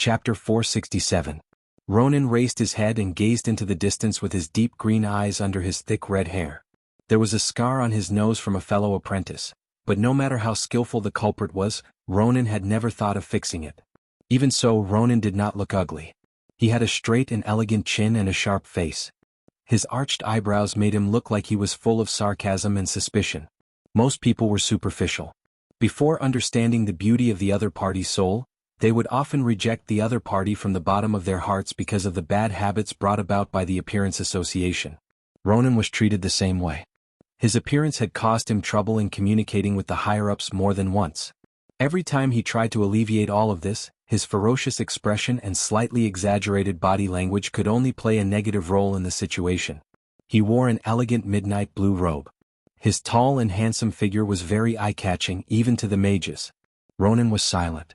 Chapter 467. Ronan raised his head and gazed into the distance with his deep green eyes under his thick red hair. There was a scar on his nose from a fellow apprentice, but no matter how skillful the culprit was, Ronan had never thought of fixing it. Even so, Ronan did not look ugly. He had a straight and elegant chin and a sharp face. His arched eyebrows made him look like he was full of sarcasm and suspicion. Most people were superficial. Before understanding the beauty of the other party's soul, they would often reject the other party from the bottom of their hearts because of the bad habits brought about by the appearance association. Ronan was treated the same way. His appearance had caused him trouble in communicating with the higher-ups more than once. Every time he tried to alleviate all of this, his ferocious expression and slightly exaggerated body language could only play a negative role in the situation. He wore an elegant midnight blue robe. His tall and handsome figure was very eye-catching even to the mages. Ronan was silent.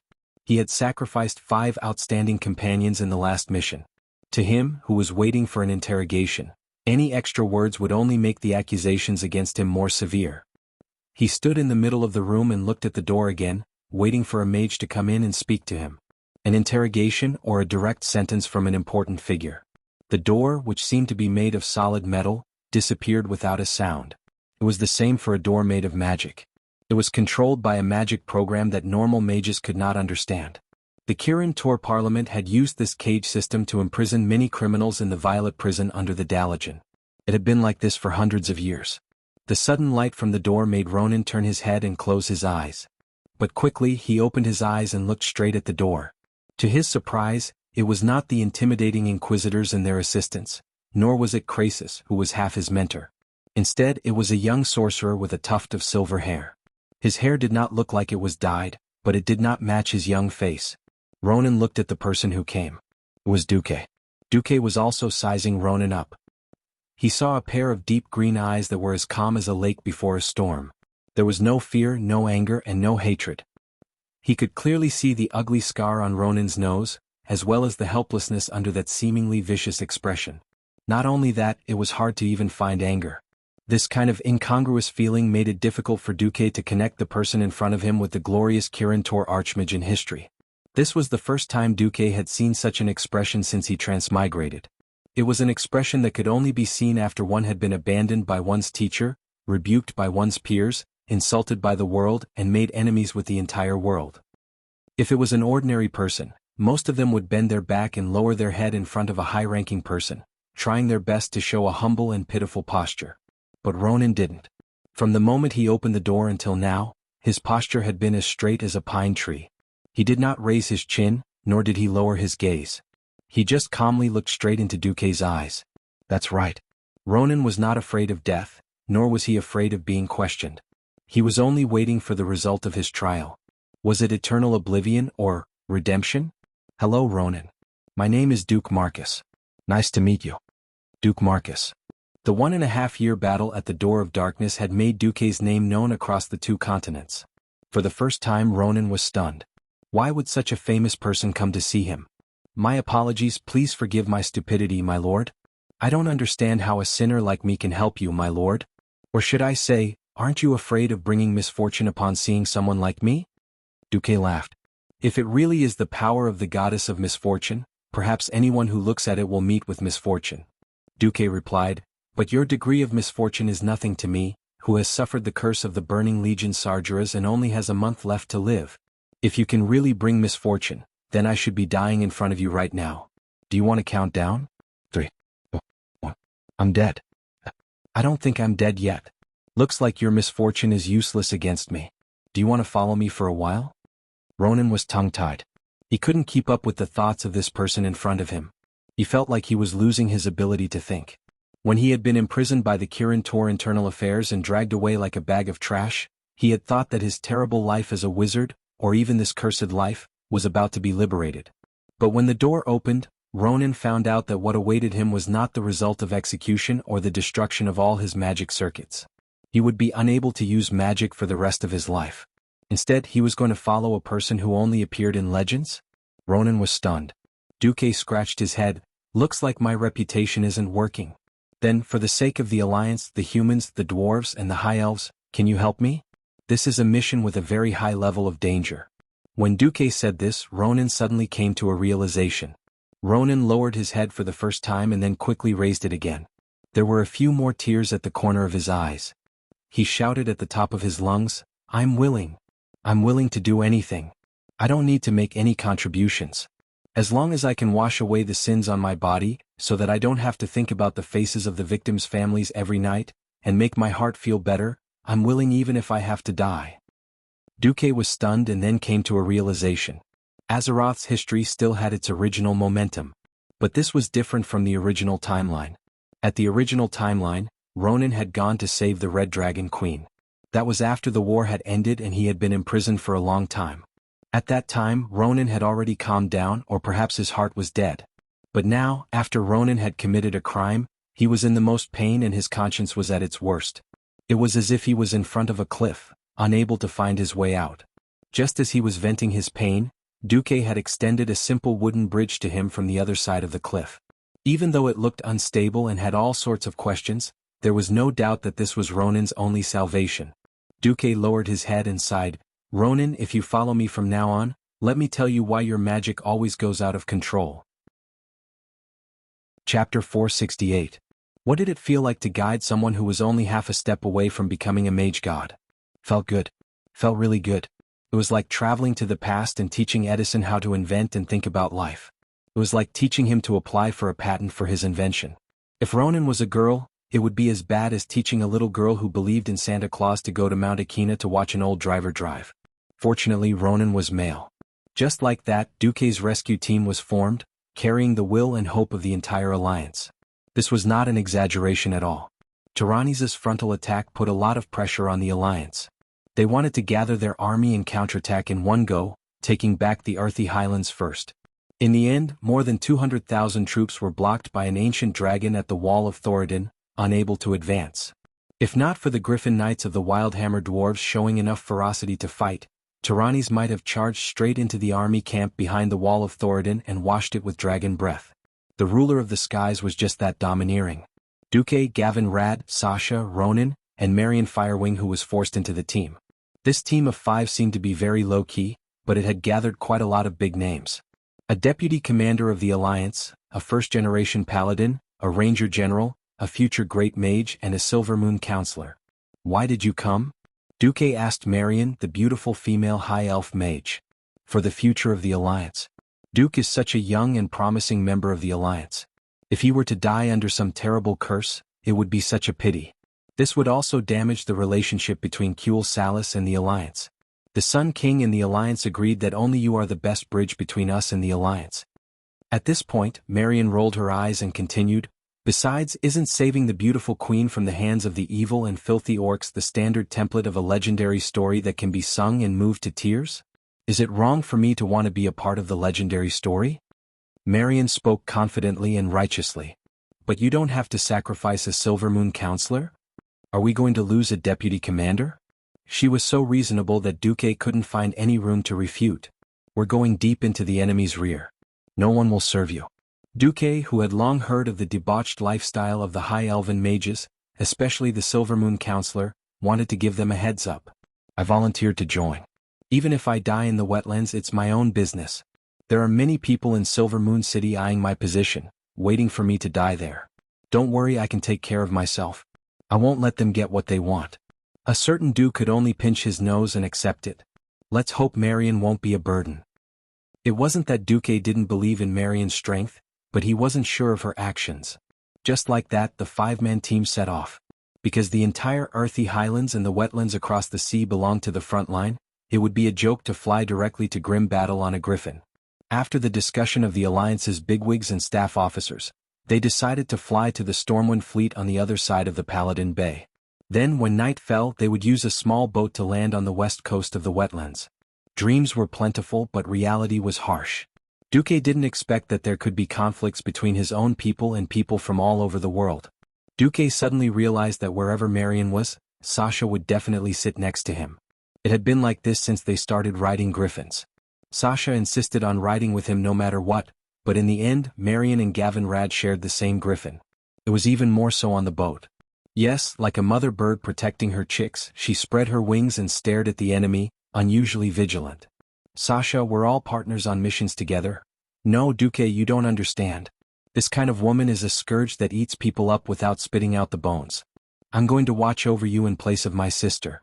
He had sacrificed 5 outstanding companions in the last mission. To him, who was waiting for an interrogation, any extra words would only make the accusations against him more severe. He stood in the middle of the room and looked at the door again, waiting for a mage to come in and speak to him. An interrogation or a direct sentence from an important figure. The door, which seemed to be made of solid metal, disappeared without a sound. It was the same for a door made of magic. It was controlled by a magic program that normal mages could not understand. The Kirin Tor Parliament had used this cage system to imprison many criminals in the Violet Prison under the Dalajan. It had been like this for hundreds of years. The sudden light from the door made Ronan turn his head and close his eyes. But quickly he opened his eyes and looked straight at the door. To his surprise, it was not the intimidating inquisitors and their assistants, nor was it Krasus, who was half his mentor. Instead, it was a young sorcerer with a tuft of silver hair. His hair did not look like it was dyed, but it did not match his young face. Ronan looked at the person who came. It was Duque. Duque was also sizing Ronan up. He saw a pair of deep green eyes that were as calm as a lake before a storm. There was no fear, no anger, and no hatred. He could clearly see the ugly scar on Ronan's nose, as well as the helplessness under that seemingly vicious expression. Not only that, it was hard to even find anger. This kind of incongruous feeling made it difficult for Duque to connect the person in front of him with the glorious Kirin Tor Archmage in history. This was the first time Duque had seen such an expression since he transmigrated. It was an expression that could only be seen after one had been abandoned by one's teacher, rebuked by one's peers, insulted by the world, and made enemies with the entire world. If it was an ordinary person, most of them would bend their back and lower their head in front of a high-ranking person, trying their best to show a humble and pitiful posture. But Ronan didn't. From the moment he opened the door until now, his posture had been as straight as a pine tree. He did not raise his chin, nor did he lower his gaze. He just calmly looked straight into Duque's eyes. That's right. Ronan was not afraid of death, nor was he afraid of being questioned. He was only waiting for the result of his trial. Was it eternal oblivion or redemption? Hello, Ronan. My name is Duke Marcus. Nice to meet you. Duke Marcus. The 1.5-year battle at the Door of Darkness had made Duque's name known across the 2 continents. For the first time, Ronan was stunned. Why would such a famous person come to see him? My apologies, please forgive my stupidity, my lord. I don't understand how a sinner like me can help you, my lord. Or should I say, aren't you afraid of bringing misfortune upon seeing someone like me? Duque laughed. If it really is the power of the goddess of misfortune, perhaps anyone who looks at it will meet with misfortune. Duque replied, but your degree of misfortune is nothing to me, who has suffered the curse of the burning legion Sargeras and only has a month left to live. If you can really bring misfortune, then I should be dying in front of you right now. Do you want to count down? 3, 2, 1. I'm dead. I don't think I'm dead yet. Looks like your misfortune is useless against me. Do you want to follow me for a while? Ronan was tongue-tied. He couldn't keep up with the thoughts of this person in front of him. He felt like he was losing his ability to think. When he had been imprisoned by the Kirin Tor Internal Affairs and dragged away like a bag of trash, he had thought that his terrible life as a wizard, or even this cursed life, was about to be liberated. But when the door opened, Ronan found out that what awaited him was not the result of execution or the destruction of all his magic circuits. He would be unable to use magic for the rest of his life. Instead, he was going to follow a person who only appeared in legends? Ronan was stunned. Duque scratched his head. Looks like my reputation isn't working. Then, for the sake of the Alliance, the humans, the dwarves, and the High Elves, can you help me? This is a mission with a very high level of danger. When Duque said this, Ronan suddenly came to a realization. Ronan lowered his head for the first time and then quickly raised it again. There were a few more tears at the corner of his eyes. He shouted at the top of his lungs, I'm willing. I'm willing to do anything. I don't need to make any contributions. As long as I can wash away the sins on my body, so that I don't have to think about the faces of the victims' families every night, and make my heart feel better, I'm willing even if I have to die. Duque was stunned and then came to a realization. Azeroth's history still had its original momentum. But this was different from the original timeline. At the original timeline, Ronan had gone to save the Red Dragon Queen. That was after the war had ended and he had been imprisoned for a long time. At that time, Ronan had already calmed down, or perhaps his heart was dead. But now, after Ronan had committed a crime, he was in the most pain and his conscience was at its worst. It was as if he was in front of a cliff, unable to find his way out. Just as he was venting his pain, Duque had extended a simple wooden bridge to him from the other side of the cliff. Even though it looked unstable and had all sorts of questions, there was no doubt that this was Ronan's only salvation. Duque lowered his head and sighed, Ronan, if you follow me from now on, let me tell you why your magic always goes out of control. Chapter 468. What did it feel like to guide someone who was only half a step away from becoming a mage god? Felt good. Felt really good. It was like traveling to the past and teaching Edison how to invent and think about life. It was like teaching him to apply for a patent for his invention. If Ronan was a girl, it would be as bad as teaching a little girl who believed in Santa Claus to go to Mount Akina to watch an old driver drive. Fortunately, Ronan was male. Just like that, Duque's rescue team was formed, carrying the will and hope of the entire alliance. This was not an exaggeration at all. Tyrannisa's frontal attack put a lot of pressure on the alliance. They wanted to gather their army and counterattack in one go, taking back the Earthy Highlands first. In the end, more than 200,000 troops were blocked by an ancient dragon at the Wall of Thoradin, unable to advance. If not for the Griffin Knights of the Wildhammer dwarves showing enough ferocity to fight, Tyrannis might have charged straight into the army camp behind the Wall of Thoradin and washed it with dragon breath. The ruler of the skies was just that domineering. Duque, Gavin Rad, Sasha, Ronan, and Marion Firewing, who was forced into the team. This team of 5 seemed to be very low-key, but it had gathered quite a lot of big names. A deputy commander of the Alliance, a first-generation paladin, a ranger general, a future great mage and a Silvermoon counselor. Why did you come? Duque asked Marion, the beautiful female high elf mage. For the future of the Alliance. Duque is such a young and promising member of the Alliance. If he were to die under some terrible curse, it would be such a pity. This would also damage the relationship between Kuel Salas and the Alliance. The Sun King and the Alliance agreed that only you are the best bridge between us and the Alliance. At this point, Marion rolled her eyes and continued, besides, isn't saving the beautiful queen from the hands of the evil and filthy orcs the standard template of a legendary story that can be sung and moved to tears? Is it wrong for me to want to be a part of the legendary story? Marion spoke confidently and righteously. But you don't have to sacrifice a Silvermoon counselor? Are we going to lose a deputy commander? She was so reasonable that Duque couldn't find any room to refute. We're going deep into the enemy's rear. No one will serve you. Duque, who had long heard of the debauched lifestyle of the High Elven mages, especially the Silvermoon counselor, wanted to give them a heads up. I volunteered to join. Even if I die in the wetlands, it's my own business. There are many people in Silvermoon City eyeing my position, waiting for me to die there. Don't worry, I can take care of myself. I won't let them get what they want. A certain Duke could only pinch his nose and accept it. Let's hope Marion won't be a burden. It wasn't that Duque didn't believe in Marion's strength, but he wasn't sure of her actions. Just like that, the 5-man team set off. Because the entire Earthy Highlands and the wetlands across the sea belonged to the front line, it would be a joke to fly directly to grim battle on a griffin. After the discussion of the Alliance's bigwigs and staff officers, they decided to fly to the Stormwind fleet on the other side of the Paladin Bay. Then, when night fell, they would use a small boat to land on the west coast of the wetlands. Dreams were plentiful, but reality was harsh. Duque didn't expect that there could be conflicts between his own people and people from all over the world. Duque suddenly realized that wherever Marion was, Sasha would definitely sit next to him. It had been like this since they started riding griffins. Sasha insisted on riding with him no matter what, but in the end, Marion and Gavin Rad shared the same griffin. It was even more so on the boat. Yes, like a mother bird protecting her chicks, she spread her wings and stared at the enemy, unusually vigilant. Sasha, we're all partners on missions together. No, Duque, you don't understand. This kind of woman is a scourge that eats people up without spitting out the bones. I'm going to watch over you in place of my sister.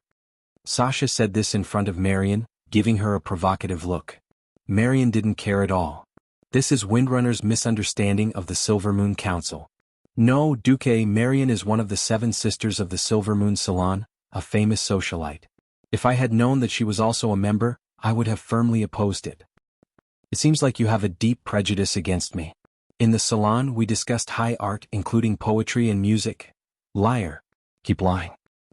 Sasha said this in front of Marion, giving her a provocative look. Marion didn't care at all. This is Windrunner's misunderstanding of the Silver Moon Council. No, Duque, Marion is one of the 7 sisters of the Silver Moon Salon, a famous socialite. If I had known that she was also a member, I would have firmly opposed it. It seems like you have a deep prejudice against me. In the salon we discussed high art including poetry and music. Liar. Keep lying.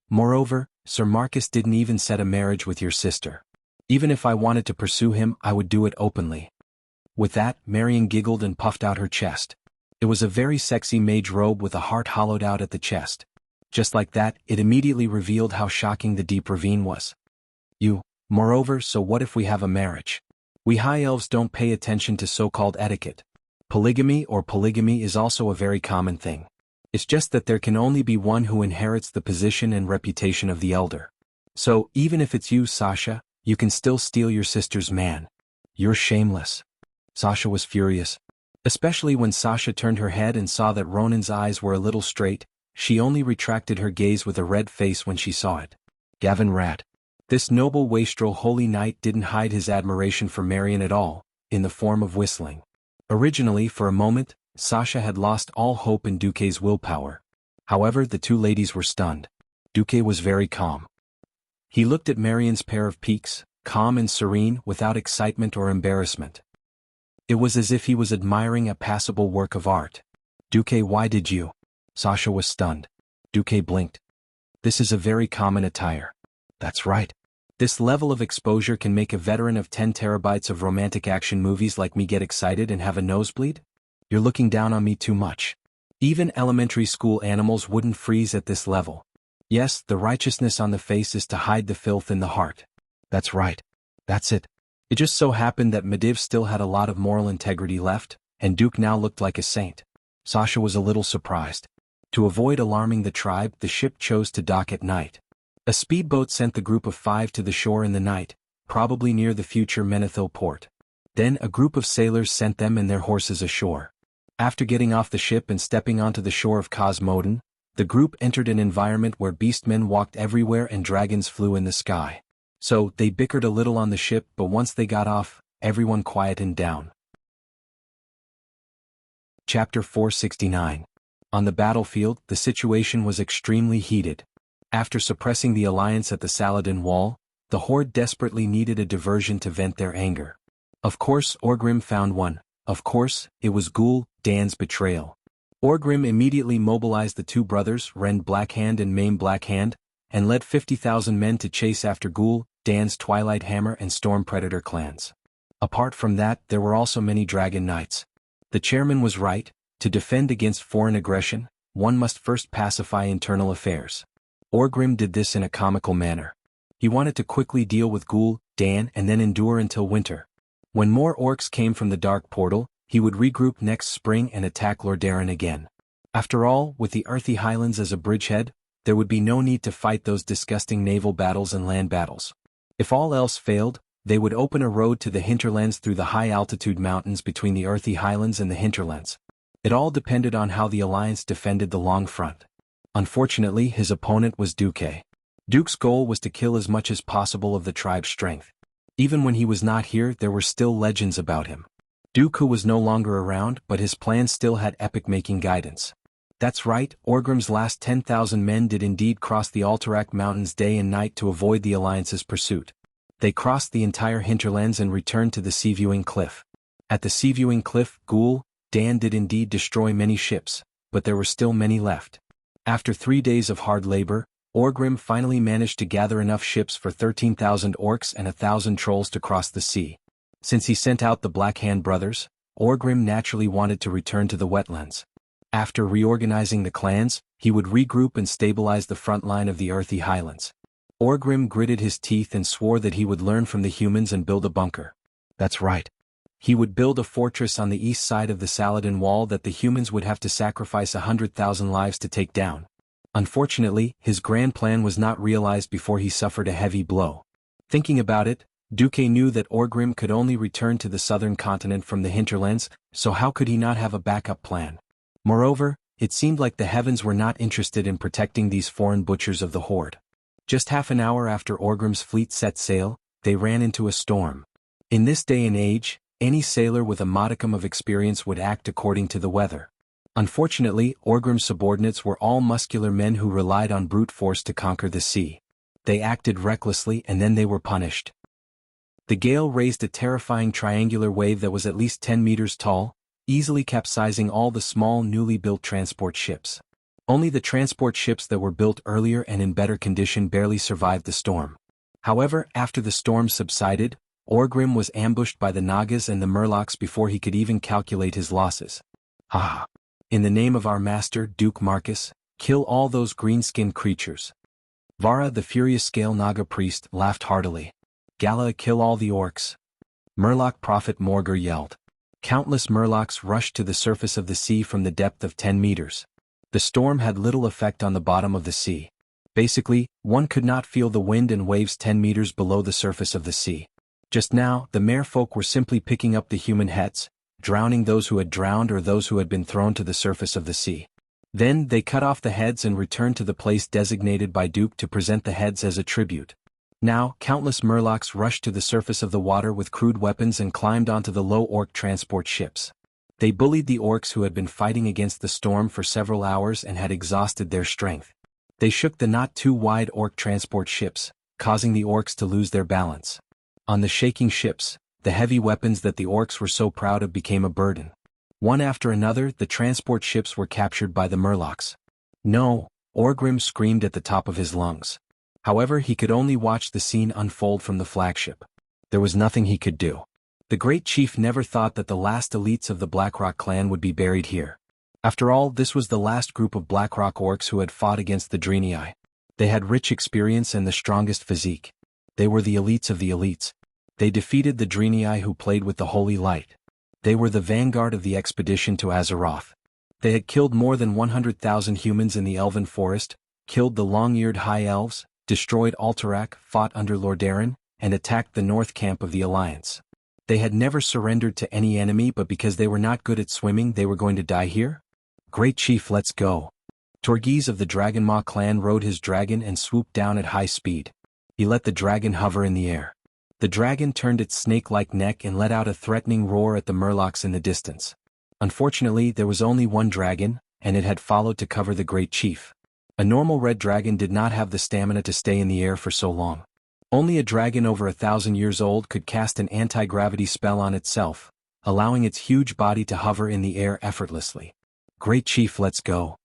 Moreover, Sir Marcus didn't even set a marriage with your sister. Even if I wanted to pursue him, I would do it openly. With that, Marion giggled and puffed out her chest. It was a very sexy mage robe with a heart hollowed out at the chest. Just like that, it immediately revealed how shocking the deep ravine was. Moreover, so what if we have a marriage? We high elves don't pay attention to so-called etiquette. Polygamy is also a very common thing. It's just that there can only be one who inherits the position and reputation of the elder. So, even if it's you, Sasha, you can still steal your sister's man. You're shameless. Sasha was furious. Especially when Sasha turned her head and saw that Ronan's eyes were a little straight, she only retracted her gaze with a red face when she saw it. Gavin Rat. This noble wastrel holy knight didn't hide his admiration for Marion at all, in the form of whistling. Originally, for a moment, Sasha had lost all hope in Duque's willpower. However, the two ladies were stunned. Duque was very calm. He looked at Marion's pair of peaks, calm and serene, without excitement or embarrassment. It was as if he was admiring a passable work of art. Duque, why did you? Sasha was stunned. Duque blinked. This is a very common attire. That's right. This level of exposure can make a veteran of 10 terabytes of romantic action movies like me get excited and have a nosebleed? You're looking down on me too much. Even elementary school animals wouldn't freeze at this level. Yes, the righteousness on the face is to hide the filth in the heart. That's right. That's it. It just so happened that Mediv still had a lot of moral integrity left, and Duke now looked like a saint. Sasha was a little surprised. To avoid alarming the tribe, the ship chose to dock at night. A speedboat sent the group of 5 to the shore in the night, probably near the future Menethil port. Then a group of sailors sent them and their horses ashore. After getting off the ship and stepping onto the shore of Cosmodon, the group entered an environment where beastmen walked everywhere and dragons flew in the sky. So, they bickered a little on the ship, but once they got off, everyone quietened down. Chapter 469. On the battlefield, the situation was extremely heated. After suppressing the alliance at the Saladin Wall, the Horde desperately needed a diversion to vent their anger. Of course, Orgrim found one. Of course, it was Ghoul Dan's betrayal. Orgrim immediately mobilized the two brothers, Rend Blackhand and Maim Blackhand, and led 50,000 men to chase after Ghoul Dan's Twilight Hammer and Storm Predator clans. Apart from that, there were also many Dragon Knights. The chairman was right. To defend against foreign aggression, one must first pacify internal affairs. Orgrim did this in a comical manner. He wanted to quickly deal with Ghoul Dan and then endure until winter. When more orcs came from the Dark Portal, he would regroup next spring and attack Lordaeron again. After all, with the Earthy Highlands as a bridgehead, there would be no need to fight those disgusting naval battles and land battles. If all else failed, they would open a road to the hinterlands through the high-altitude mountains between the Earthy Highlands and the hinterlands. It all depended on how the Alliance defended the long front. Unfortunately, his opponent was Duque. Duke's goal was to kill as much as possible of the tribe's strength. Even when he was not here, there were still legends about him. Duke, who was no longer around, but his plan still had epic-making guidance. That's right, Orgrim's last 10,000 men did indeed cross the Alterac Mountains day and night to avoid the Alliance's pursuit. They crossed the entire hinterlands and returned to the Seaviewing Cliff. At the Seaviewing Cliff, Ghoul Dan did indeed destroy many ships, but there were still many left. After 3 days of hard labor, Orgrim finally managed to gather enough ships for 13,000 orcs and 1,000 trolls to cross the sea. Since he sent out the Blackhand brothers, Orgrim naturally wanted to return to the wetlands. After reorganizing the clans, he would regroup and stabilize the front line of the Earthy Highlands. Orgrim gritted his teeth and swore that he would learn from the humans and build a bunker. That's right. He would build a fortress on the east side of the Saladin Wall that the humans would have to sacrifice 100,000 lives to take down. Unfortunately, his grand plan was not realized before he suffered a heavy blow. Thinking about it, Duque knew that Orgrim could only return to the southern continent from the hinterlands, so how could he not have a backup plan? Moreover, it seemed like the heavens were not interested in protecting these foreign butchers of the horde. Just half an hour after Orgrim's fleet set sail, they ran into a storm. In this day and age, any sailor with a modicum of experience would act according to the weather. Unfortunately, Orgrim's subordinates were all muscular men who relied on brute force to conquer the sea. They acted recklessly and then they were punished. The gale raised a terrifying triangular wave that was at least 10 meters tall, easily capsizing all the small newly built transport ships. Only the transport ships that were built earlier and in better condition barely survived the storm. However, after the storm subsided, Orgrim was ambushed by the Nagas and the Murlocs before he could even calculate his losses. Ah! In the name of our master, Duke Marcus, kill all those green-skinned creatures. Vara, the furious scale Naga priest, laughed heartily. Gala, kill all the orcs. Murloc prophet Morgur yelled. Countless Murlocs rushed to the surface of the sea from the depth of 10 meters. The storm had little effect on the bottom of the sea. Basically, one could not feel the wind and waves 10 meters below the surface of the sea. Just now, the merfolk were simply picking up the human heads, drowning those who had drowned or those who had been thrown to the surface of the sea. Then, they cut off the heads and returned to the place designated by Duke to present the heads as a tribute. Now, countless Murlocs rushed to the surface of the water with crude weapons and climbed onto the low orc transport ships. They bullied the orcs who had been fighting against the storm for several hours and had exhausted their strength. They shook the not-too-wide orc transport ships, causing the orcs to lose their balance. On the shaking ships, the heavy weapons that the orcs were so proud of became a burden. One after another, the transport ships were captured by the Murlocs. No, Orgrim screamed at the top of his lungs. However, he could only watch the scene unfold from the flagship. There was nothing he could do. The great chief never thought that the last elites of the Blackrock clan would be buried here. After all, this was the last group of Blackrock orcs who had fought against the Draenei. They had rich experience and the strongest physique. They were the elites of the elites. They defeated the Draenei who played with the Holy Light. They were the vanguard of the expedition to Azeroth. They had killed more than 100,000 humans in the Elven Forest, killed the long-eared High Elves, destroyed Alterac, fought under Lordaeron, and attacked the north camp of the Alliance. They had never surrendered to any enemy, but because they were not good at swimming they were going to die here? Great Chief, let's go. Torghese of the Dragonmaw clan rode his dragon and swooped down at high speed. He let the dragon hover in the air. The dragon turned its snake-like neck and let out a threatening roar at the Murlocs in the distance. Unfortunately, there was only one dragon, and it had followed to cover the Great Chief. A normal red dragon did not have the stamina to stay in the air for so long. Only a dragon over 1,000 years old could cast an anti-gravity spell on itself, allowing its huge body to hover in the air effortlessly. Great Chief, let's go.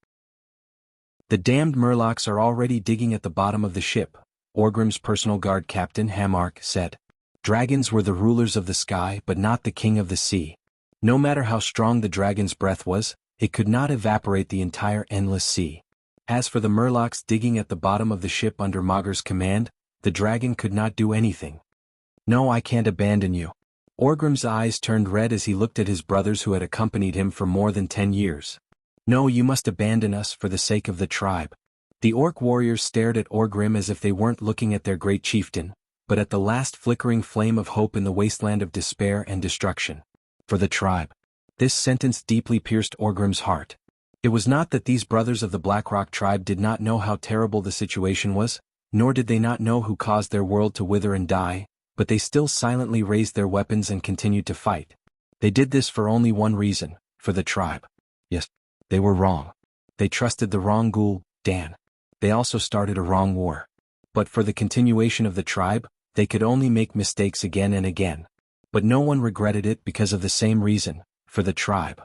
The damned Murlocs are already digging at the bottom of the ship, Orgrim's personal guard captain Hamark said. Dragons were the rulers of the sky but not the king of the sea. No matter how strong the dragon's breath was, it could not evaporate the entire endless sea. As for the Murlocs digging at the bottom of the ship under Maugur's command, the dragon could not do anything. No, I can't abandon you. Orgrim's eyes turned red as he looked at his brothers who had accompanied him for more than 10 years. No, you must abandon us for the sake of the tribe. The orc warriors stared at Orgrim as if they weren't looking at their great chieftain, but at the last flickering flame of hope in the wasteland of despair and destruction. For the tribe. This sentence deeply pierced Orgrim's heart. It was not that these brothers of the Blackrock tribe did not know how terrible the situation was, nor did they not know who caused their world to wither and die, but they still silently raised their weapons and continued to fight. They did this for only one reason, for the tribe. Yes, they were wrong. They trusted the wrong ghoul, Dan. They also started a wrong war. But for the continuation of the tribe, they could only make mistakes again and again. But no one regretted it because of the same reason, for the tribe.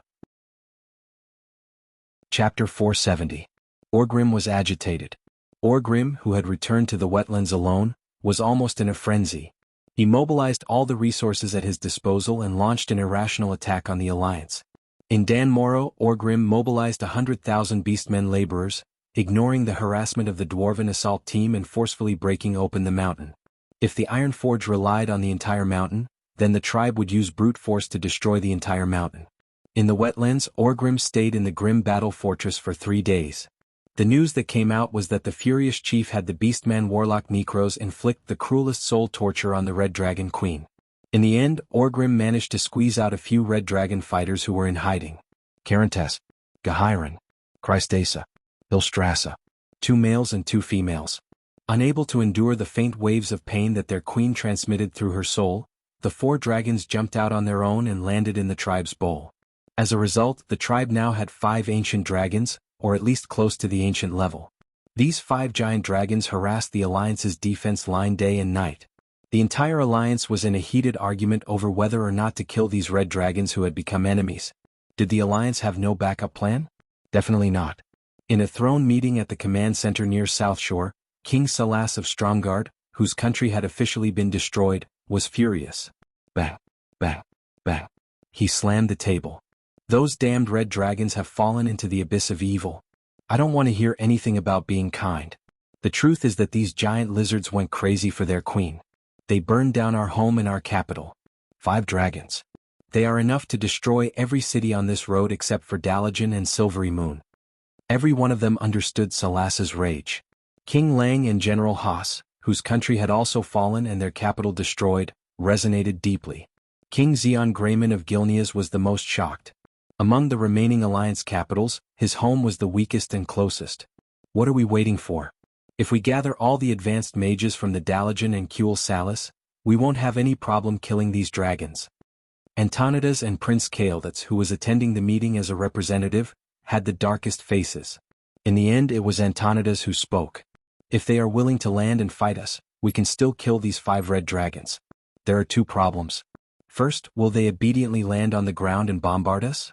Chapter 470. Orgrim was agitated. Orgrim, who had returned to the wetlands alone, was almost in a frenzy. He mobilized all the resources at his disposal and launched an irrational attack on the Alliance. In Dan Moro, Orgrim mobilized 100,000 beastmen laborers, ignoring the harassment of the Dwarven assault team and forcefully breaking open the mountain. If the Ironforge relied on the entire mountain, then the tribe would use brute force to destroy the entire mountain. In the wetlands, Orgrim stayed in the grim battle fortress for 3 days. The news that came out was that the furious chief had the beastman warlock Necros inflict the cruelest soul torture on the Red Dragon Queen. In the end, Orgrim managed to squeeze out a few Red Dragon fighters who were in hiding. Carentes, Gahiron, Christasa, Ilstrasa. 2 males and 2 females. Unable to endure the faint waves of pain that their queen transmitted through her soul, the 4 dragons jumped out on their own and landed in the tribe's bowl. As a result, the tribe now had 5 ancient dragons, or at least close to the ancient level. These 5 giant dragons harassed the Alliance's defense line day and night. The entire Alliance was in a heated argument over whether or not to kill these red dragons who had become enemies. Did the Alliance have no backup plan? Definitely not. In a throne meeting at the command center near South Shore, King Salas of Stromgard, whose country had officially been destroyed, was furious. Bang, bang, bang. He slammed the table. Those damned red dragons have fallen into the abyss of evil. I don't want to hear anything about being kind. The truth is that these giant lizards went crazy for their queen. They burned down our home and our capital. 5 dragons. They are enough to destroy every city on this road except for Dalajan and Silvery Moon. Every one of them understood Salas's rage. King Lang and General Haas, whose country had also fallen and their capital destroyed, resonated deeply. King Zeon Grayman of Gilneas was the most shocked. Among the remaining Alliance capitals, his home was the weakest and closest. What are we waiting for? If we gather all the advanced mages from the Dalajan and Kuel Salas, we won't have any problem killing these dragons. Antonidas and Prince Kael'dats, who was attending the meeting as a representative, had the darkest faces. In the end, it was Antonidas who spoke. If they are willing to land and fight us, we can still kill these 5 red dragons. There are 2 problems. First, will they obediently land on the ground and bombard us?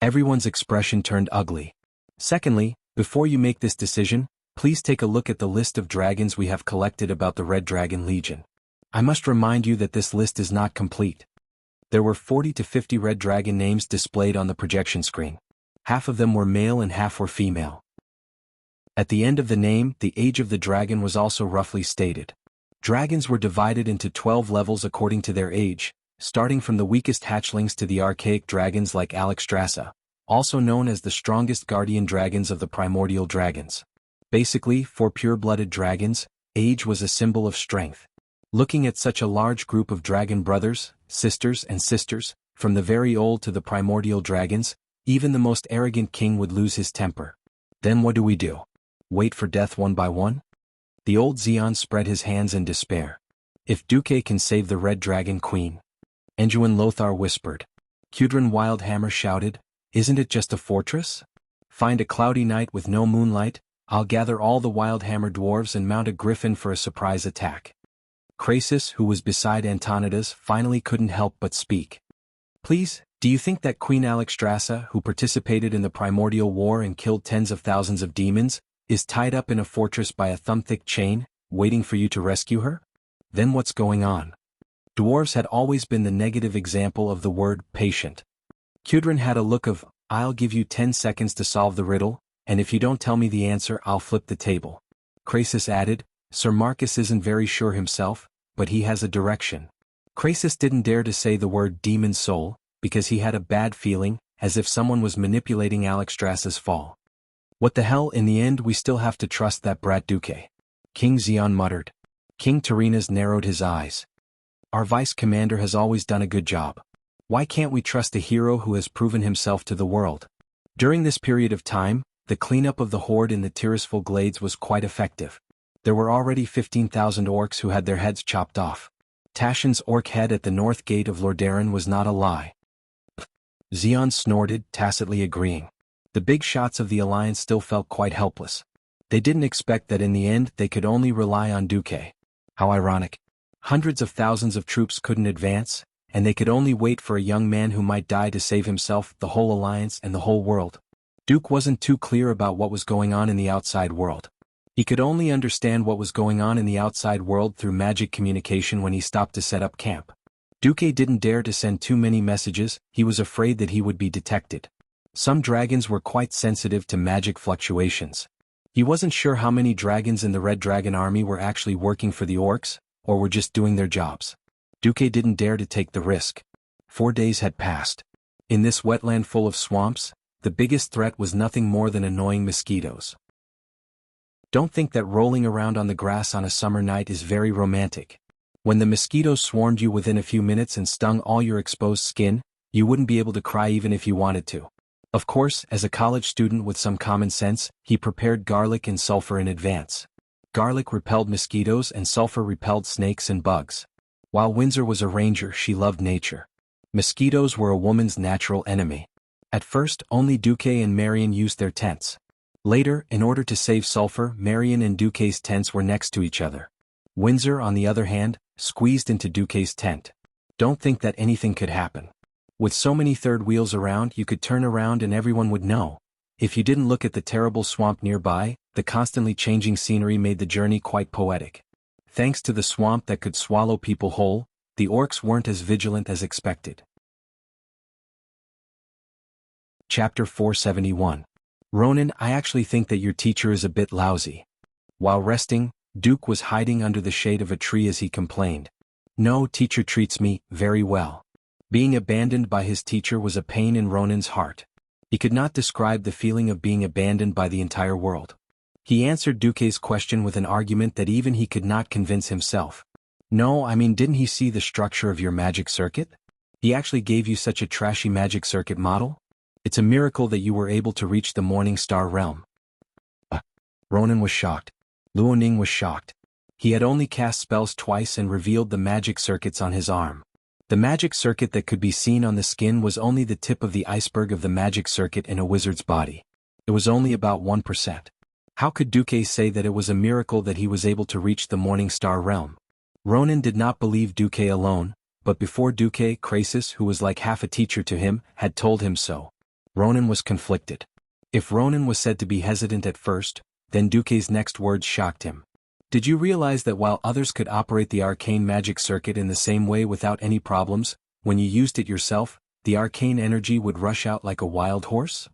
Everyone's expression turned ugly. Secondly, before you make this decision, please take a look at the list of dragons we have collected about the Red Dragon Legion. I must remind you that this list is not complete. There were 40 to 50 red dragon names displayed on the projection screen. Half of them were male and half were female. At the end of the name, the age of the dragon was also roughly stated. Dragons were divided into 12 levels according to their age, starting from the weakest hatchlings to the archaic dragons like Alexstrasza, also known as the strongest guardian dragons of the primordial dragons. Basically, for pure-blooded dragons, age was a symbol of strength. Looking at such a large group of dragon brothers, sisters, from the very old to the primordial dragons, even the most arrogant king would lose his temper. Then what do we do? Wait for death one by one? The old Zeon spread his hands in despair. If Duque can save the Red Dragon Queen. Enjuin Lothar whispered. Kudrin Wildhammer shouted, isn't it just a fortress? Find a cloudy night with no moonlight, I'll gather all the Wildhammer dwarves and mount a griffin for a surprise attack. Krasis, who was beside Antonidas, finally couldn't help but speak. Please, do you think that Queen Alexstrasza, who participated in the primordial war and killed tens of thousands of demons, is tied up in a fortress by a thumb-thick chain, waiting for you to rescue her? Then what's going on? Dwarves had always been the negative example of the word patient. Kudrin had a look of, I'll give you 10 seconds to solve the riddle, and if you don't tell me the answer I'll flip the table. Krasis added, Sir Marcus isn't very sure himself, but he has a direction. Krasis didn't dare to say the word demon soul, because he had a bad feeling, as if someone was manipulating Alexstrasza's fall. What the hell, in the end we still have to trust that brat Duque. King Zeon muttered. King Tarinas narrowed his eyes. Our vice commander has always done a good job. Why can't we trust a hero who has proven himself to the world? During this period of time, the cleanup of the horde in the Tirisful Glades was quite effective. There were already 15,000 orcs who had their heads chopped off. Tashin's orc head at the north gate of Lordaeron was not a lie. Zeon snorted, tacitly agreeing. The big shots of the Alliance still felt quite helpless. They didn't expect that in the end they could only rely on Duque. How ironic. Hundreds of thousands of troops couldn't advance, and they could only wait for a young man who might die to save himself, the whole Alliance, and the whole world. Duke wasn't too clear about what was going on in the outside world. He could only understand what was going on in the outside world through magic communication when he stopped to set up camp. Duque didn't dare to send too many messages, he was afraid that he would be detected. Some dragons were quite sensitive to magic fluctuations. He wasn't sure how many dragons in the Red Dragon army were actually working for the orcs, or were just doing their jobs. Duque didn't dare to take the risk. 4 days had passed. In this wetland full of swamps, the biggest threat was nothing more than annoying mosquitoes. Don't think that rolling around on the grass on a summer night is very romantic. When the mosquitoes swarmed you within a few minutes and stung all your exposed skin, you wouldn't be able to cry even if you wanted to. Of course, as a college student with some common sense, he prepared garlic and sulfur in advance. Garlic repelled mosquitoes and sulfur repelled snakes and bugs. While Windsor was a ranger, she loved nature. Mosquitoes were a woman's natural enemy. At first, only Duque and Marion used their tents. Later, in order to save sulfur, Marion and Duque's tents were next to each other. Windsor, on the other hand, squeezed into Duque's tent. Don't think that anything could happen. With so many third wheels around, you could turn around and everyone would know. If you didn't look at the terrible swamp nearby, the constantly changing scenery made the journey quite poetic. Thanks to the swamp that could swallow people whole, the orcs weren't as vigilant as expected. Chapter 471. Ronan, I actually think that your teacher is a bit lousy. While resting, Duke was hiding under the shade of a tree as he complained. No, teacher treats me very well. Being abandoned by his teacher was a pain in Ronan's heart. He could not describe the feeling of being abandoned by the entire world. He answered Duque's question with an argument that even he could not convince himself. No, I mean, didn't he see the structure of your magic circuit? He actually gave you such a trashy magic circuit model? It's a miracle that you were able to reach the Morning Star realm. Ronan was shocked. Luoning was shocked. He had only cast spells twice and revealed the magic circuits on his arm. The magic circuit that could be seen on the skin was only the tip of the iceberg of the magic circuit in a wizard's body. It was only about 1%. How could Duque say that it was a miracle that he was able to reach the Morning Star realm? Ronan did not believe Duque alone, but before Duque, Crasus, who was like half a teacher to him, had told him so. Ronan was conflicted. If Ronan was said to be hesitant at first, then Duque's next words shocked him. Did you realize that while others could operate the arcane magic circuit in the same way without any problems, when you used it yourself, the arcane energy would rush out like a wild horse?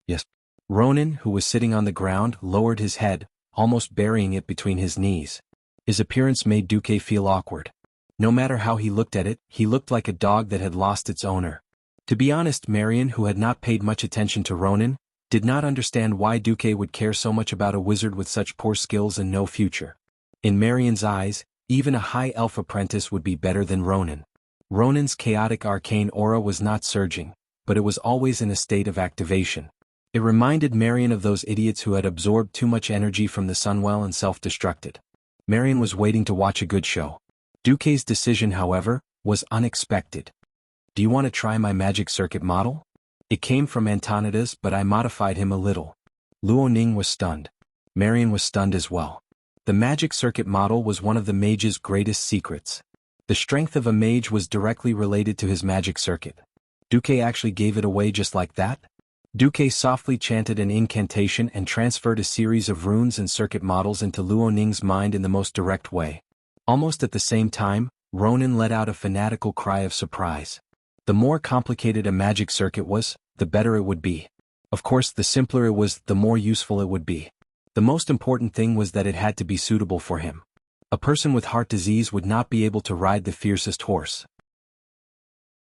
Yes. Ronan, who was sitting on the ground, lowered his head, almost burying it between his knees. His appearance made Duque feel awkward. No matter how he looked at it, he looked like a dog that had lost its owner. To be honest, Marion, who had not paid much attention to Ronan, did not understand why Duque would care so much about a wizard with such poor skills and no future. In Marion's eyes, even a high elf apprentice would be better than Ronan. Ronan's chaotic arcane aura was not surging, but it was always in a state of activation. It reminded Marion of those idiots who had absorbed too much energy from the Sunwell and self-destructed. Marion was waiting to watch a good show. Duque's decision, however, was unexpected. Do you want to try my magic circuit model? It came from Antonidas, but I modified him a little. Luoning was stunned. Marion was stunned as well. The magic circuit model was one of the mage's greatest secrets. The strength of a mage was directly related to his magic circuit. Duque actually gave it away just like that? Duque softly chanted an incantation and transferred a series of runes and circuit models into Luoning's mind in the most direct way. Almost at the same time, Ronan let out a fanatical cry of surprise. The more complicated a magic circuit was, the better it would be. Of course, the simpler it was, the more useful it would be. The most important thing was that it had to be suitable for him. A person with heart disease would not be able to ride the fiercest horse.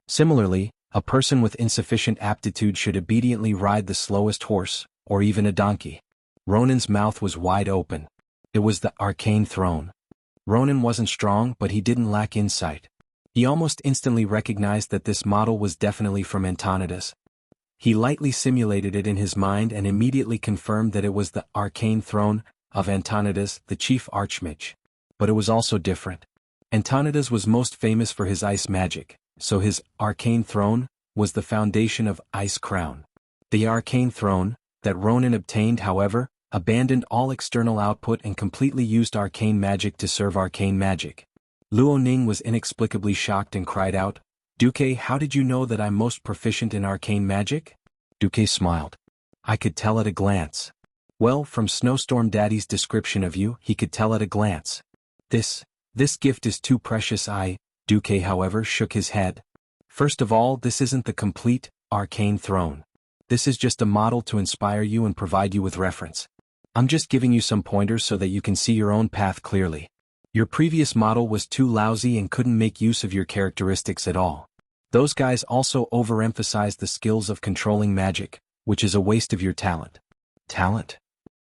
Similarly, a person with insufficient aptitude should obediently ride the slowest horse, or even a donkey. Ronan's mouth was wide open. It was the arcane throne. Ronan wasn't strong, but he didn't lack insight. He almost instantly recognized that this model was definitely from Antonidas. He lightly simulated it in his mind and immediately confirmed that it was the arcane throne of Antonidas, the chief archmage. But it was also different. Antonidas was most famous for his ice magic, so his arcane throne was the foundation of Ice Crown. The arcane throne that Ronan obtained, however, abandoned all external output and completely used arcane magic to serve arcane magic. Luoning was inexplicably shocked and cried out, "Duque, how did you know that I'm most proficient in arcane magic?" Duque smiled. "I could tell at a glance." Well, from Snowstorm Daddy's description of you, he could tell at a glance. This gift is too precious. Duque, however, shook his head. First of all, this isn't the complete, arcane throne. This is just a model to inspire you and provide you with reference. I'm just giving you some pointers so that you can see your own path clearly. Your previous model was too lousy and couldn't make use of your characteristics at all. Those guys also overemphasized the skills of controlling magic, which is a waste of your talent. Talent?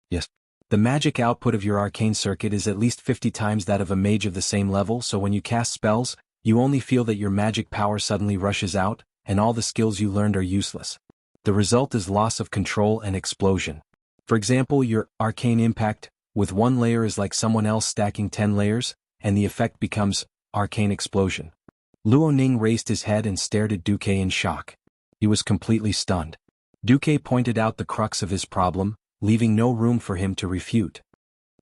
Yes. The magic output of your arcane circuit is at least 50 times that of a mage of the same level, so when you cast spells, you only feel that your magic power suddenly rushes out, and all the skills you learned are useless. The result is loss of control and explosion. For example, your arcane impact with one layer is like someone else stacking 10 layers, and the effect becomes arcane explosion. Luo Ning raised his head and stared at Duque in shock. He was completely stunned. Duque pointed out the crux of his problem, leaving no room for him to refute.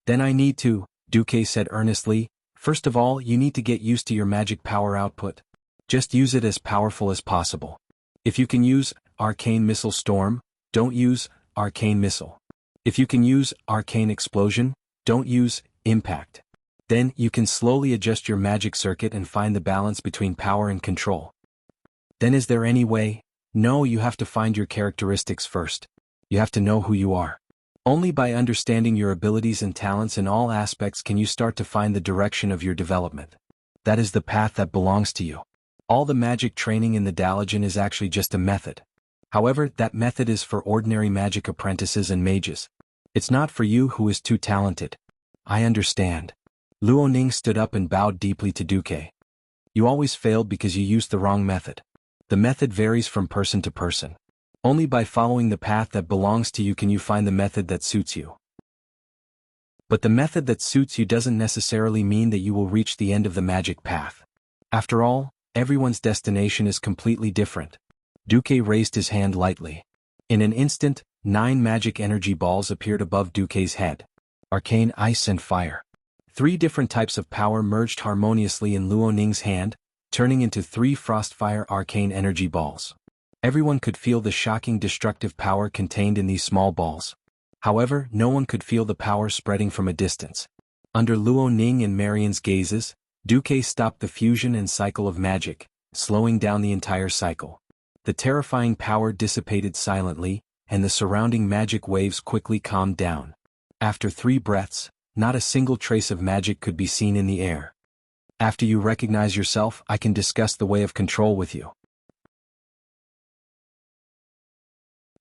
Then I need to, Duque said earnestly, first of all you need to get used to your magic power output. Just use it as powerful as possible. If you can use Arcane Missile Storm, don't use Arcane Missile. If you can use Arcane Explosion, don't use Impact. Then you can slowly adjust your magic circuit and find the balance between power and control. Then is there any way? No, you have to find your characteristics first. You have to know who you are. Only by understanding your abilities and talents in all aspects can you start to find the direction of your development. That is the path that belongs to you. All the magic training in the Dalajan is actually just a method. However, that method is for ordinary magic apprentices and mages. It's not for you who is too talented. I understand. Luo Ning stood up and bowed deeply to Duque. You always failed because you used the wrong method. The method varies from person to person. Only by following the path that belongs to you can you find the method that suits you. But the method that suits you doesn't necessarily mean that you will reach the end of the magic path. After all, everyone's destination is completely different. Duque raised his hand lightly. In an instant, 9 magic energy balls appeared above Duque's head. Arcane ice and fire. 3 different types of power merged harmoniously in Luo Ning's hand, turning into 3 frostfire arcane energy balls. Everyone could feel the shocking destructive power contained in these small balls. However, no one could feel the power spreading from a distance. Under Luo Ning and Marian's gazes, Duque stopped the fusion and cycle of magic, slowing down the entire cycle. The terrifying power dissipated silently, and the surrounding magic waves quickly calmed down. After 3 breaths, not a single trace of magic could be seen in the air. After you recognize yourself, I can discuss the way of control with you.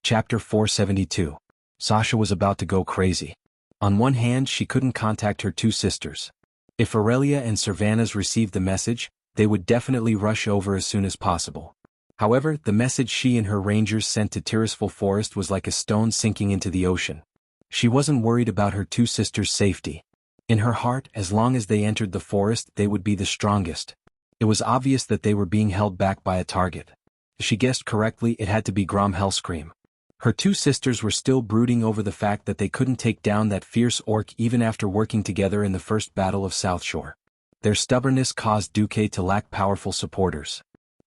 Chapter 472. Sasha was about to go crazy. On one hand, she couldn't contact her 2 sisters. If Aurelia and Servanas received the message, they would definitely rush over as soon as possible. However, the message she and her rangers sent to Tirisful Forest was like a stone sinking into the ocean. She wasn't worried about her 2 sisters' safety. In her heart, as long as they entered the forest, they would be the strongest. It was obvious that they were being held back by a target. She guessed correctly, it had to be Grom Hellscream. Her 2 sisters were still brooding over the fact that they couldn't take down that fierce orc even after working together in the first battle of South Shore. Their stubbornness caused Duque to lack powerful supporters.